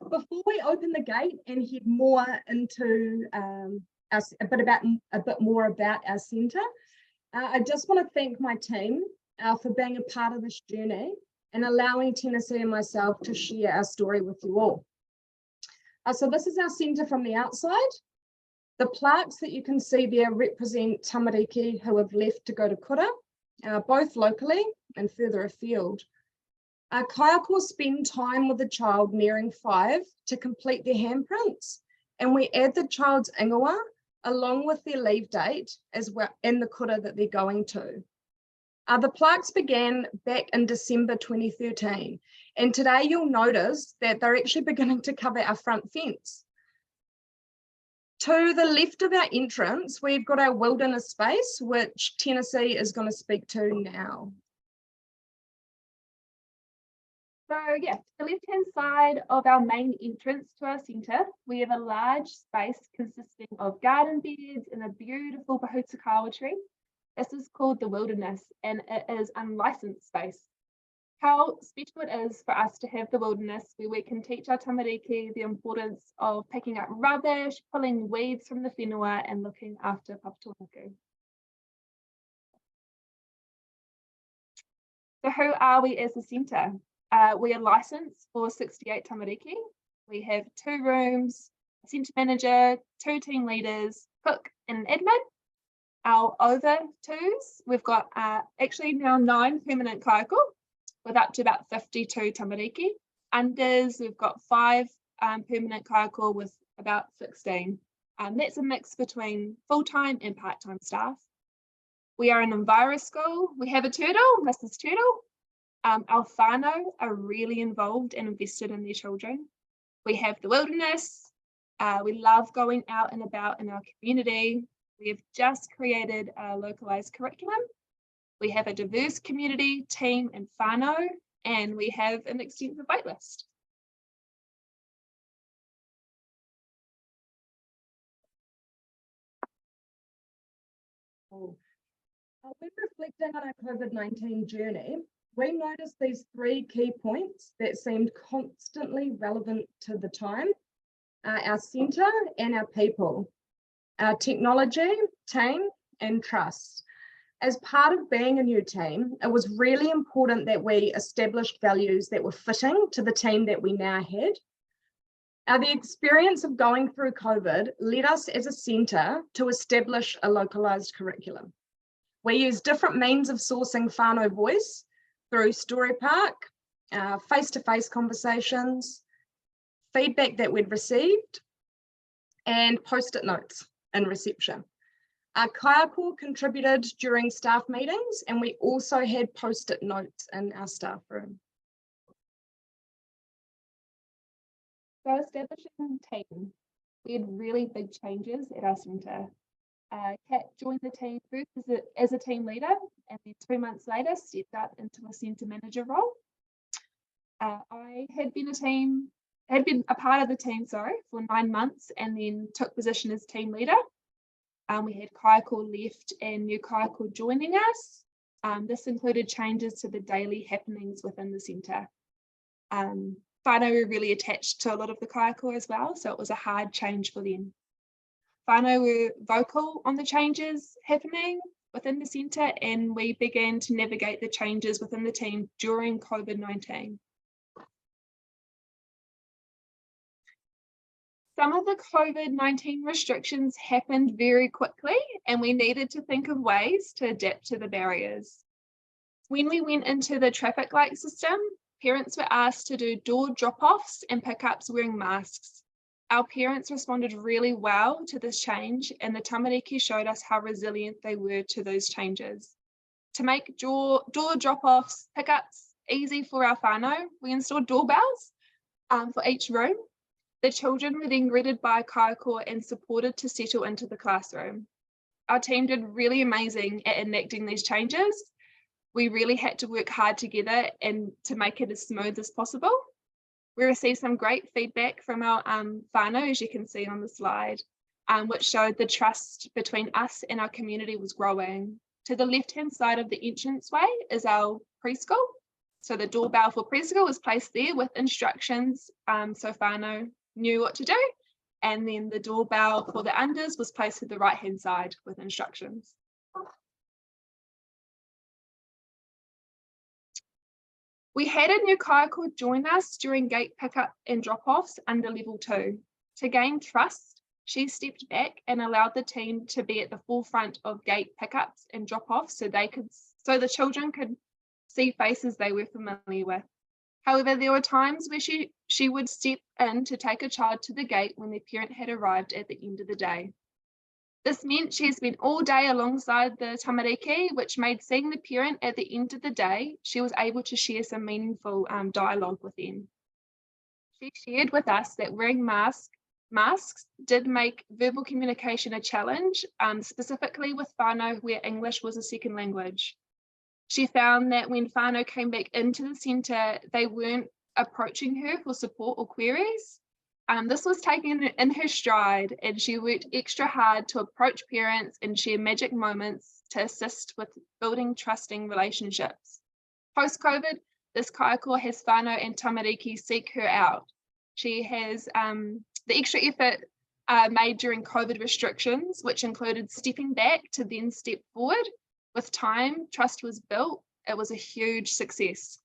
before we open the gate and head more into a bit more about our centre, I just want to thank my team for being a part of this journey and allowing Tennessee and myself to share our story with you all. So this is our centre from the outside. The plaques that you can see there represent tamariki who have left to go to kura, both locally and further afield. Kaiako spend time with the child nearing 5 to complete their handprints, and we add the child's ingoa along with their leave date as well in the kura that they're going to. The plaques began back in December 2013, and today you'll notice that they're actually beginning to cover our front fence. To the left of our entrance, we've got our wilderness space, which Tennessee is going to speak to now. So yeah, to the left-hand side of our main entrance to our centre, we have a large space consisting of garden beds and a beautiful bahutakawa tree. This is called the wilderness, and it is unlicensed space. How special it is for us to have the wilderness where we can teach our tamariki the importance of picking up rubbish, pulling weeds from the whenua, and looking after papatūānuku. So who are we as a centre? We are licensed for 68 tamariki. We have 2 rooms, a centre manager, 2 team leaders, cook and an admin. Our over 2s, we've got actually now 9 permanent kaiako with up to about 52 tamariki. Unders, we've got 5 permanent kaiako with about 16. That's a mix between full-time and part-time staff. We are an enviro school. We have a turtle, Mrs. Turtle. Our whānau are really involved and invested in their children. We have the wilderness. We love going out and about in our community. We have just created a localised curriculum. We have a diverse community, team and whānau, and we have an extensive waitlist. When reflecting on our COVID-19 journey, we noticed these 3 key points that seemed constantly relevant to the time: our centre and our people, our technology, team, and trust. As part of being a new team, it was really important that we established values that were fitting to the team that we now had. The experience of going through COVID led us as a centre to establish a localised curriculum. We use different means of sourcing whānau voice through Story Park, face-to-face conversations, feedback that we'd received, and post-it notes in reception. Our kaiako contributed during staff meetings, and we also had post-it notes in our staff room. So establishing team, we had really big changes at our centre. Kat joined the team first as a team leader, and then 2 months later stepped up into a centre manager role. I had been a part of the team, for 9 months, and then took position as team leader. We had kaiako left and new kaiako joining us. This included changes to the daily happenings within the centre. Whānau were really attached to a lot of the kaiako as well, so it was a hard change for them. Whānau were vocal on the changes happening within the centre, and we began to navigate the changes within the team during COVID-19. Some of the COVID-19 restrictions happened very quickly, and we needed to think of ways to adapt to the barriers. When we went into the traffic light system, parents were asked to do door drop-offs and pickups wearing masks. Our parents responded really well to this change, and the tamariki showed us how resilient they were to those changes. To make door drop-offs, pickups easy for our whānau, we installed doorbells for each room. The children were then greeted by a kaiako and supported to settle into the classroom. Our team did really amazing at enacting these changes. We really had to work hard together and to make it as smooth as possible. We received some great feedback from our whānau, as you can see on the slide, which showed the trust between us and our community was growing. To the left-hand side of the entranceway is our preschool. So the doorbell for preschool was placed there with instructions, so whānau knew what to do. And then the doorbell for the unders was placed to the right-hand side with instructions. We had a new kaiako join us during gate pickup and drop-offs under level 2. To gain trust, she stepped back and allowed the team to be at the forefront of gate pickups and drop-offs so the children could see faces they were familiar with. However, there were times where she would step in to take a child to the gate when their parent had arrived at the end of the day. This meant she spent all day alongside the tamariki, which made seeing the parent at the end of the day, she was able to share some meaningful dialogue with them. She shared with us that wearing masks did make verbal communication a challenge, specifically with whānau where English was a second language. She found that when whānau came back into the centre, they weren't approaching her for support or queries. This was taken in her stride, and she worked extra hard to approach parents and share magic moments to assist with building trusting relationships. Post-COVID, this kaiako has whānau and tamariki seek her out. She has the extra effort made during COVID restrictions, which included stepping back to then step forward. With time, trust was built. It was a huge success.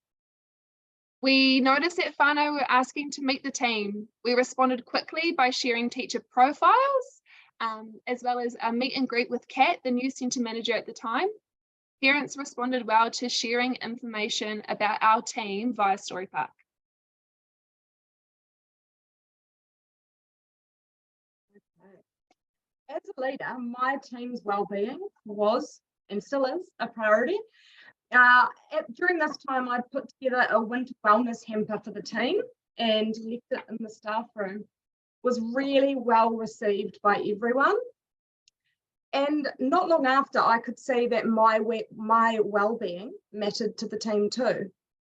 We noticed that whānau were asking to meet the team. We responded quickly by sharing teacher profiles, as well as a meet and greet with Kat, the new centre manager at the time. Parents responded well to sharing information about our team via Story Park. As a leader, my team's well-being was and still is a priority. During this time, I'd put together a winter wellness hamper for the team and left it in the staff room. It was really well received by everyone. And not long after, I could see that my well-being mattered to the team too.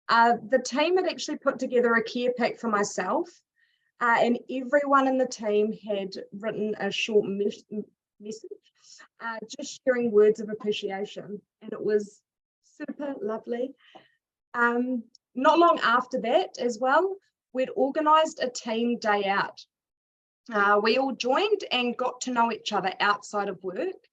The team had actually put together a care pack for myself, and everyone in the team had written a short message, just sharing words of appreciation, and it was super lovely. Not long after that as well, we'd organised a team day out. We all joined and got to know each other outside of work.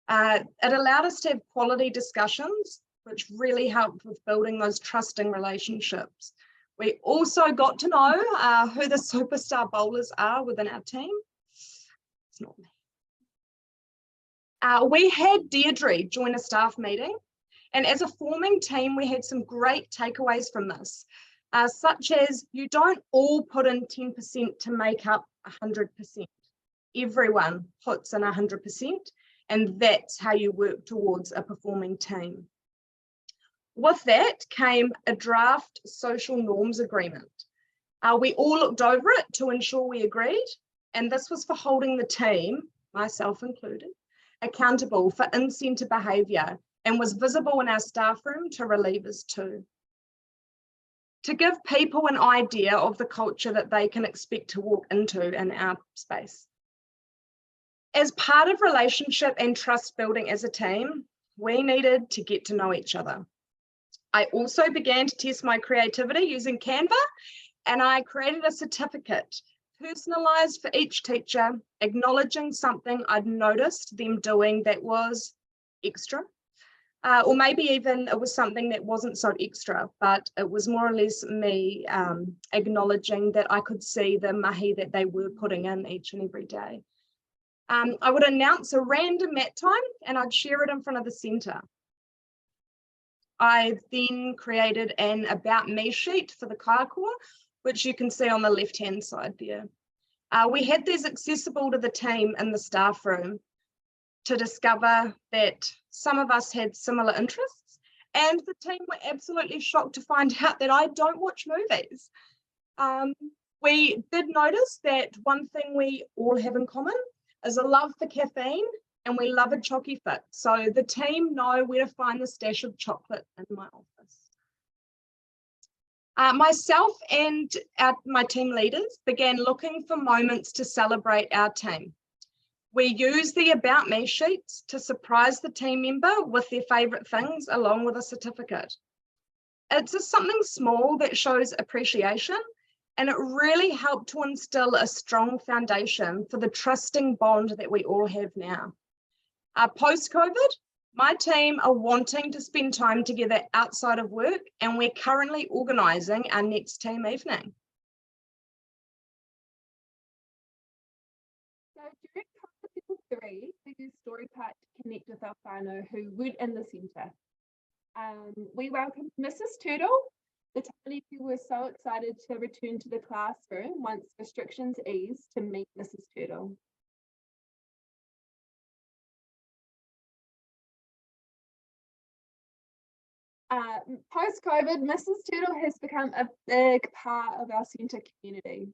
It allowed us to have quality discussions, which really helped with building those trusting relationships. We also got to know who the superstar bowlers are within our team. It's not me. We had Deirdre join a staff meeting, and as a forming team, we had some great takeaways from this, such as you don't all put in 10% to make up 100%. Everyone puts in 100%, and that's how you work towards a performing team. With that came a draft social norms agreement. We all looked over it to ensure we agreed, and this was for holding the team, myself included, accountable for in-centre behaviour, and was visible in our staff room to relievers too. To give people an idea of the culture that they can expect to walk into in our space. As part of relationship and trust building as a team, we needed to get to know each other. I also began to test my creativity using Canva, and I created a certificate, personalised for each teacher, acknowledging something I'd noticed them doing that was extra. Or maybe even it was something that wasn't so extra, but it was more or less me acknowledging that I could see the mahi that they were putting in each and every day. I would announce a random mat time and I'd share it in front of the centre. I then created an about me sheet for the kaiakoa, which you can see on the left-hand side there. We had these accessible to the team in the staff room to discover that some of us had similar interests, and the team were absolutely shocked to find out that I don't watch movies. We did notice that one thing we all have in common is a love for caffeine, and we love a chocky fix. So the team know where to find the stash of chocolate in my office. Myself and my team leaders began looking for moments to celebrate our team. We use the About Me sheets to surprise the team member with their favourite things along with a certificate. It's just something small that shows appreciation, and it really helped to instill a strong foundation for the trusting bond that we all have now. Post-COVID, my team are wanting to spend time together outside of work, and we're currently organising our next team evening. So during Level 3, we do Story Park to connect with our whānau who weren't in the centre. We welcomed Mrs. Turtle. The tamariki were so excited to return to the classroom once restrictions eased to meet Mrs. Turtle. Post-COVID, Mrs. Turtle has become a big part of our centre community.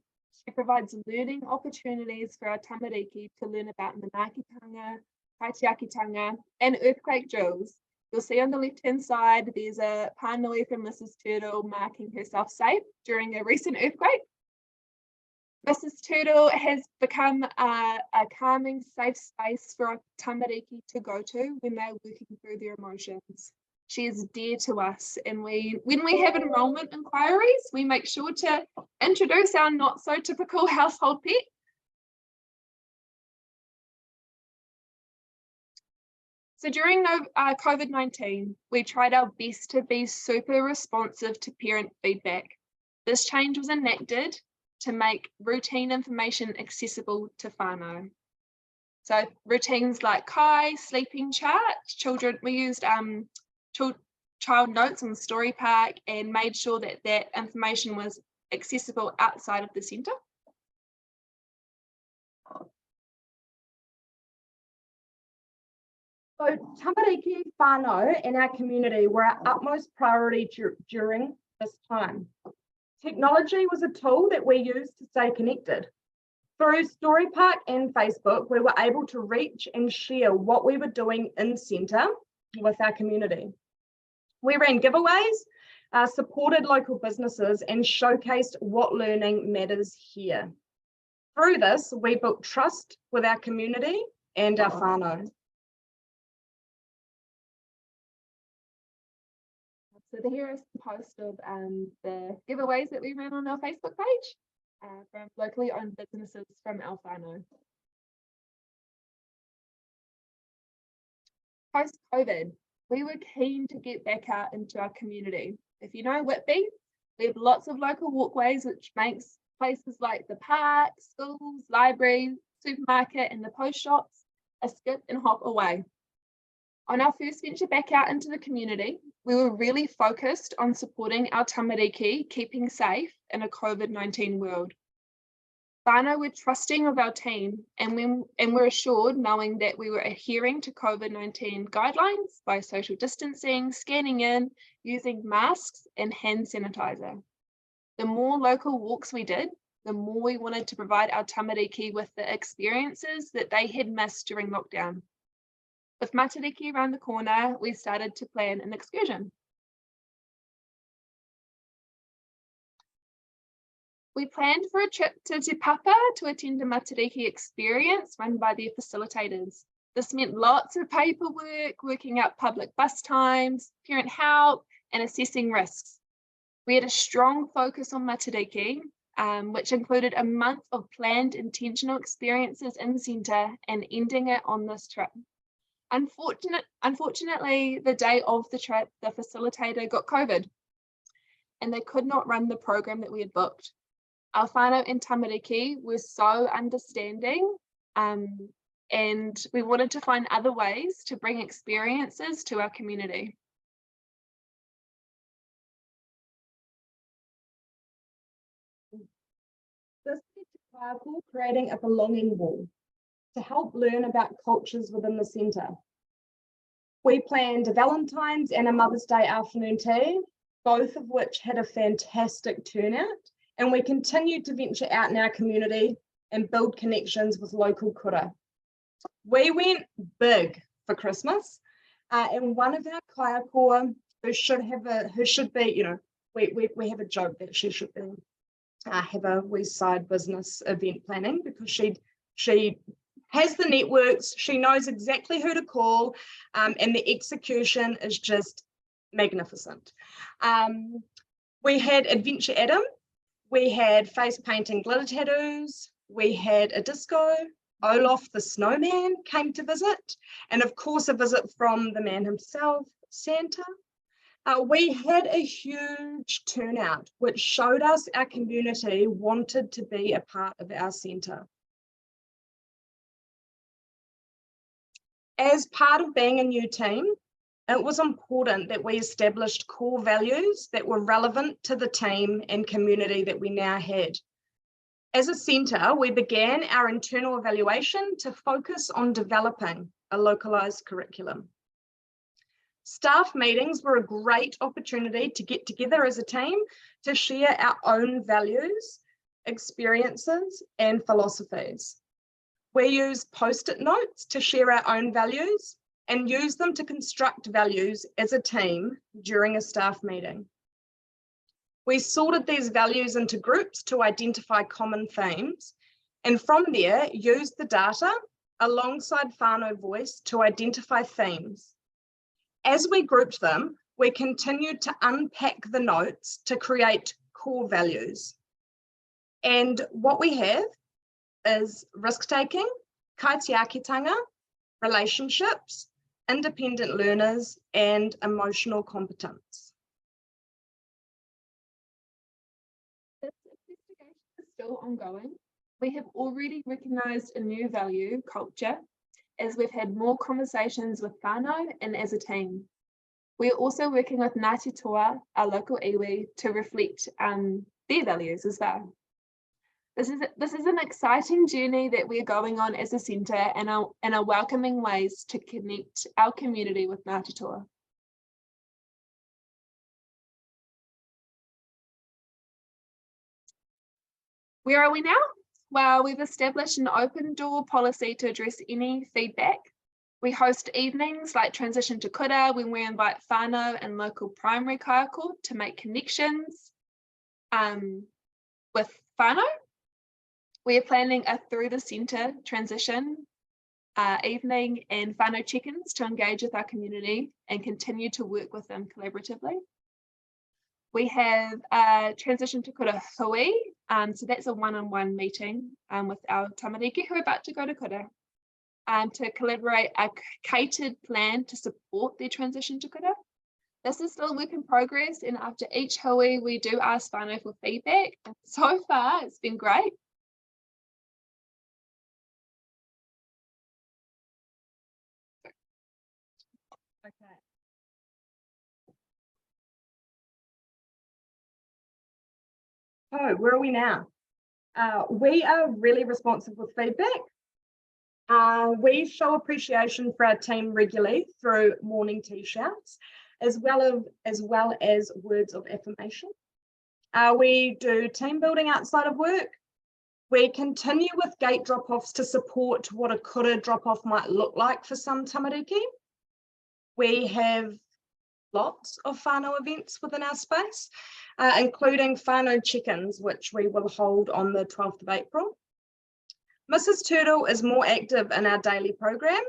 She provides learning opportunities for our tamariki to learn about manaakitanga, kaitiakitanga, and earthquake drills. You'll see on the left-hand side, there's a pānui from Mrs. Turtle marking herself safe during a recent earthquake. Mrs. Turtle has become a calming, safe space for our tamariki to go to when they're working through their emotions. She is dear to us, and when we have enrolment inquiries, we make sure to introduce our not so typical household pet. So during COVID-19, we tried our best to be super responsive to parent feedback. This change was enacted to make routine information accessible to whānau. So routines like kai, sleeping chart, we used child notes on the Story Park and made sure that that information was accessible outside of the centre. So tamariki whānau in our community were our utmost priority during this time. Technology was a tool that we used to stay connected. Through Story Park and Facebook, we were able to reach and share what we were doing in centre with our community. We ran giveaways, supported local businesses, and showcased what learning matters here. Through this, we built trust with our community and our whānau. So here is the post of the giveaways that we ran on our Facebook page from locally owned businesses from our whānau. Post-COVID, we were keen to get back out into our community. If you know Whitby, we have lots of local walkways, which makes places like the park, schools, libraries, supermarket, and the post shops a skip and hop away. On our first venture back out into the community, we were really focused on supporting our tamariki keeping safe in a COVID-19 world. Whānau were trusting of our team, and we're assured knowing that we were adhering to COVID-19 guidelines by social distancing, scanning in, using masks and hand sanitizer. The more local walks we did, the more we wanted to provide our tamariki with the experiences that they had missed during lockdown. With Matariki around the corner, we started to plan an excursion. We planned for a trip to Te Papa to attend a Matariki experience run by their facilitators. This meant lots of paperwork, working out public bus times, parent help, and assessing risks. We had a strong focus on Matariki, which included a month of planned intentional experiences in centre and ending it on this trip. Unfortunately, the day of the trip, the facilitator got COVID and they could not run the program that we had booked. Our whānau in Tamariki were so understanding, and we wanted to find other ways to bring experiences to our community. This led to Kaiapō creating a belonging wall to help learn about cultures within the centre. We planned a Valentine's and a Mother's Day afternoon tea, both of which had a fantastic turnout, and we continued to venture out in our community and build connections with local kura. We went big for Christmas, and one of our kaiakoa who should be, you know, we have a joke that she should be have a wee side business event planning, because she has the networks, she knows exactly who to call, and the execution is just magnificent. We had Adventure Adam, we had face painting glitter tattoos, we had a disco, Olaf the snowman came to visit, and of course a visit from the man himself, Santa. We had a huge turnout, which showed us our community wanted to be a part of our centre. As part of being a new team, it was important that we established core values that were relevant to the team and community that we now had. As a centre, we began our internal evaluation to focus on developing a localised curriculum. Staff meetings were a great opportunity to get together as a team to share our own values, experiences, and philosophies. We use post-it notes to share our own values and use them to construct values as a team during a staff meeting. We sorted these values into groups to identify common themes, and from there used the data alongside whānau voice to identify themes. As we grouped them, we continued to unpack the notes to create core values. And what we have is risk-taking, kaitiakitanga, relationships, independent learners, and emotional competence. This investigation is still ongoing. We have already recognised a new value, culture, as we've had more conversations with whānau and as a team. We are also working with Ngāti Toa, our local iwi, to reflect their values as well. This is an exciting journey that we're going on as a centre, and are welcoming ways to connect our community with Ngāti Toa. Where are we now? Well, we've established an open door policy to address any feedback. We host evenings like Transition to Kura, when we invite whānau and local primary kaiako to make connections with whānau. We are planning a through the centre transition evening and whānau check-ins to engage with our community and continue to work with them collaboratively. We have a Transition to Kura hui, so that's a one-on-one meeting with our tamariki who are about to go to Kura, to collaborate a catered plan to support their transition to Kura. This is still a work in progress, and after each hui we do ask whānau for feedback, and so far it's been great. Okay. So where are we now? We are really responsive with feedback. We show appreciation for our team regularly through morning tea shouts, as well as words of affirmation. We do team building outside of work. We continue with gate drop-offs to support what a kura drop-off might look like for some tamariki. We have lots of whānau events within our space, including whānau check-ins, which we will hold on the 12th of April. Mrs. Turtle is more active in our daily program,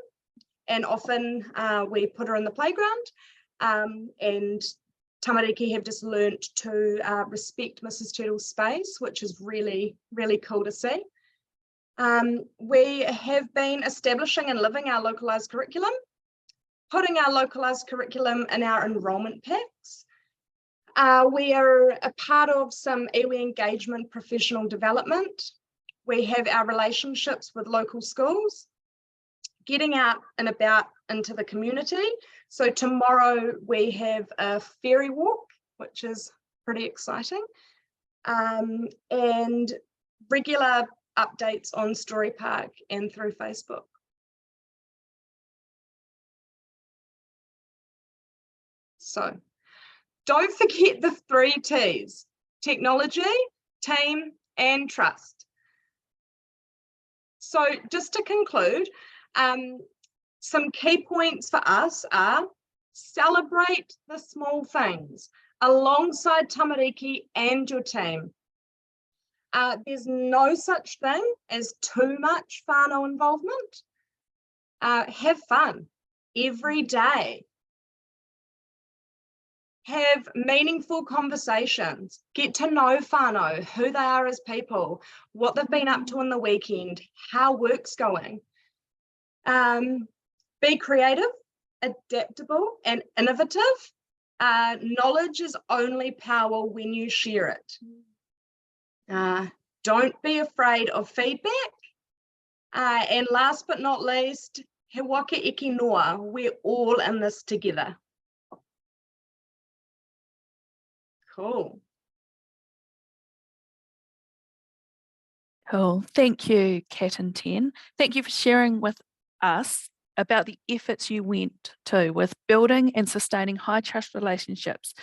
and often we put her in the playground, and tamariki have just learnt to respect Mrs. Turtle's space, which is really, really cool to see. We have been establishing and living our localised curriculum. putting our localised curriculum in our enrolment packs. We are a part of some iwi engagement professional development. We have our relationships with local schools, getting out and about into the community. So tomorrow we have a ferry walk, which is pretty exciting, and regular updates on Story Park and through Facebook. So don't forget the 3 T's: technology, team, and trust. So just to conclude, some key points for us are celebrate the small things alongside tamariki and your team. There's no such thing as too much whānau involvement. Have fun every day. Have meaningful conversations. Get to know whānau, who they are as people, what they've been up to in the weekend, how work's going. Be creative, adaptable, and innovative. Knowledge is only power when you share it. Don't be afraid of feedback. And last but not least, he waka eke noa. We're all in this together. Cool. Cool. Thank you, Kat and Ten. Thank you for sharing with us about the efforts you went to with building and sustaining high trust relationships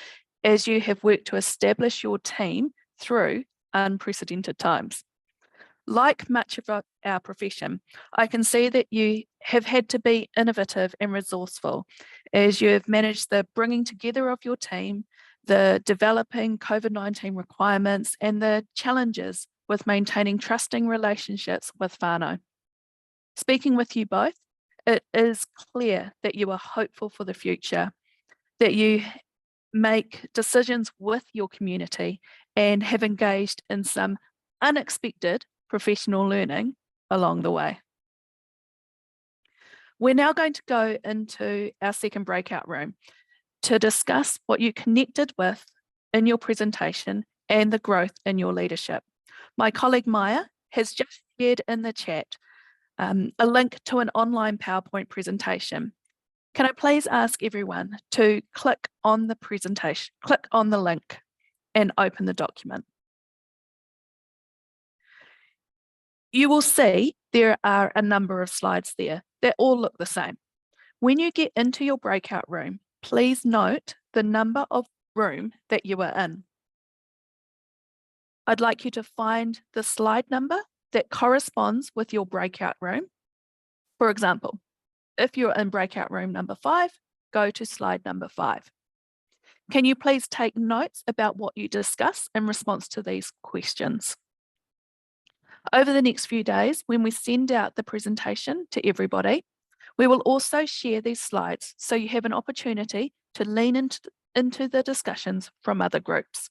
as you have worked to establish your team through unprecedented times. Like much of our profession, I can see that you have had to be innovative and resourceful as you have managed the bringing together of your team, the developing COVID-19 requirements, and the challenges with maintaining trusting relationships with whānau. Speaking with you both, it is clear that you are hopeful for the future, that you make decisions with your community and have engaged in some unexpected professional learning along the way. We're now going to go into our second breakout room to discuss what you connected with in your presentation and the growth in your leadership. My colleague Maya has just shared in the chat a link to an online PowerPoint presentation. Can I please ask everyone to click on the presentation, click on the link and open the document. You will see there are a number of slides there that all look the same. When you get into your breakout room, please note the number of room that you are in. I'd like you to find the slide number that corresponds with your breakout room. For example, if you're in breakout room number 5, go to slide number 5. Can you please take notes about what you discuss in response to these questions? Over the next few days, when we send out the presentation to everybody, we will also share these slides so you have an opportunity to lean into the discussions from other groups.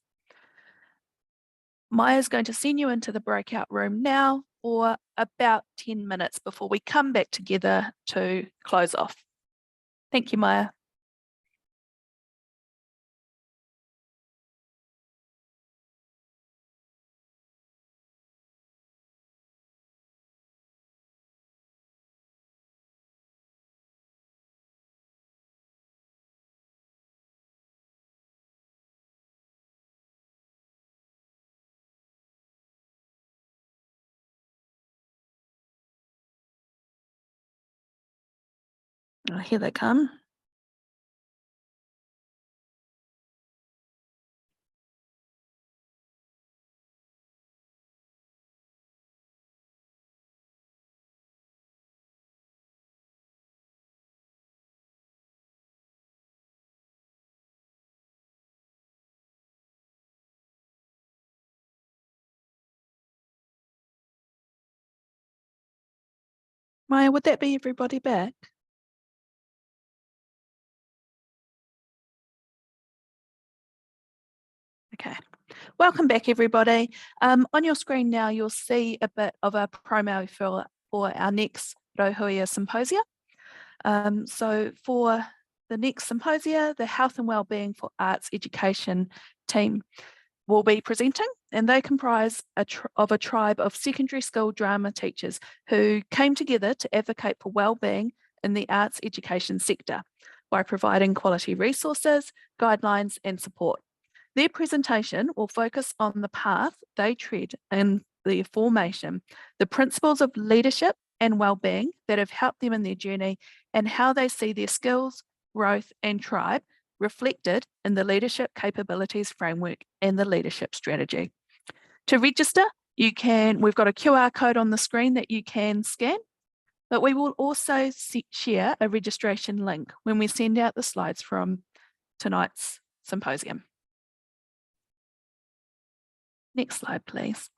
Maya's going to send you into the breakout room now for about 10 minutes before we come back together to close off. Thank you, Maya. Oh, here they come. Maya, would that be everybody back? Okay, welcome back everybody. On your screen now, you'll see a bit of a promo for our next Rauhuia Symposia. So for the next symposia, the Health and Wellbeing for Arts Education team will be presenting, and they comprise of a tribe of secondary school drama teachers who came together to advocate for wellbeing in the arts education sector by providing quality resources, guidelines and support. Their presentation will focus on the path they tread in their formation, the principles of leadership and wellbeing that have helped them in their journey, and how they see their skills, growth and tribe reflected in the leadership capabilities framework and the leadership strategy. To register, we've got a QR code on the screen that you can scan, but we will also share a registration link when we send out the slides from tonight's symposium. Next slide, please.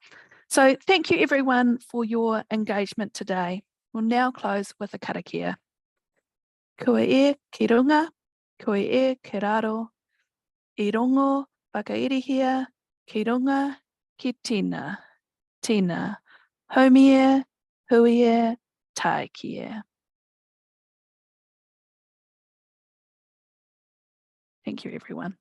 So thank you everyone for your engagement today. We'll now close with a karakia. Kua e ki runga, kua e ki raro, I rongo whakairihia, ki runga, ki tina, tina, haumia, huia, taikia. Thank you, everyone.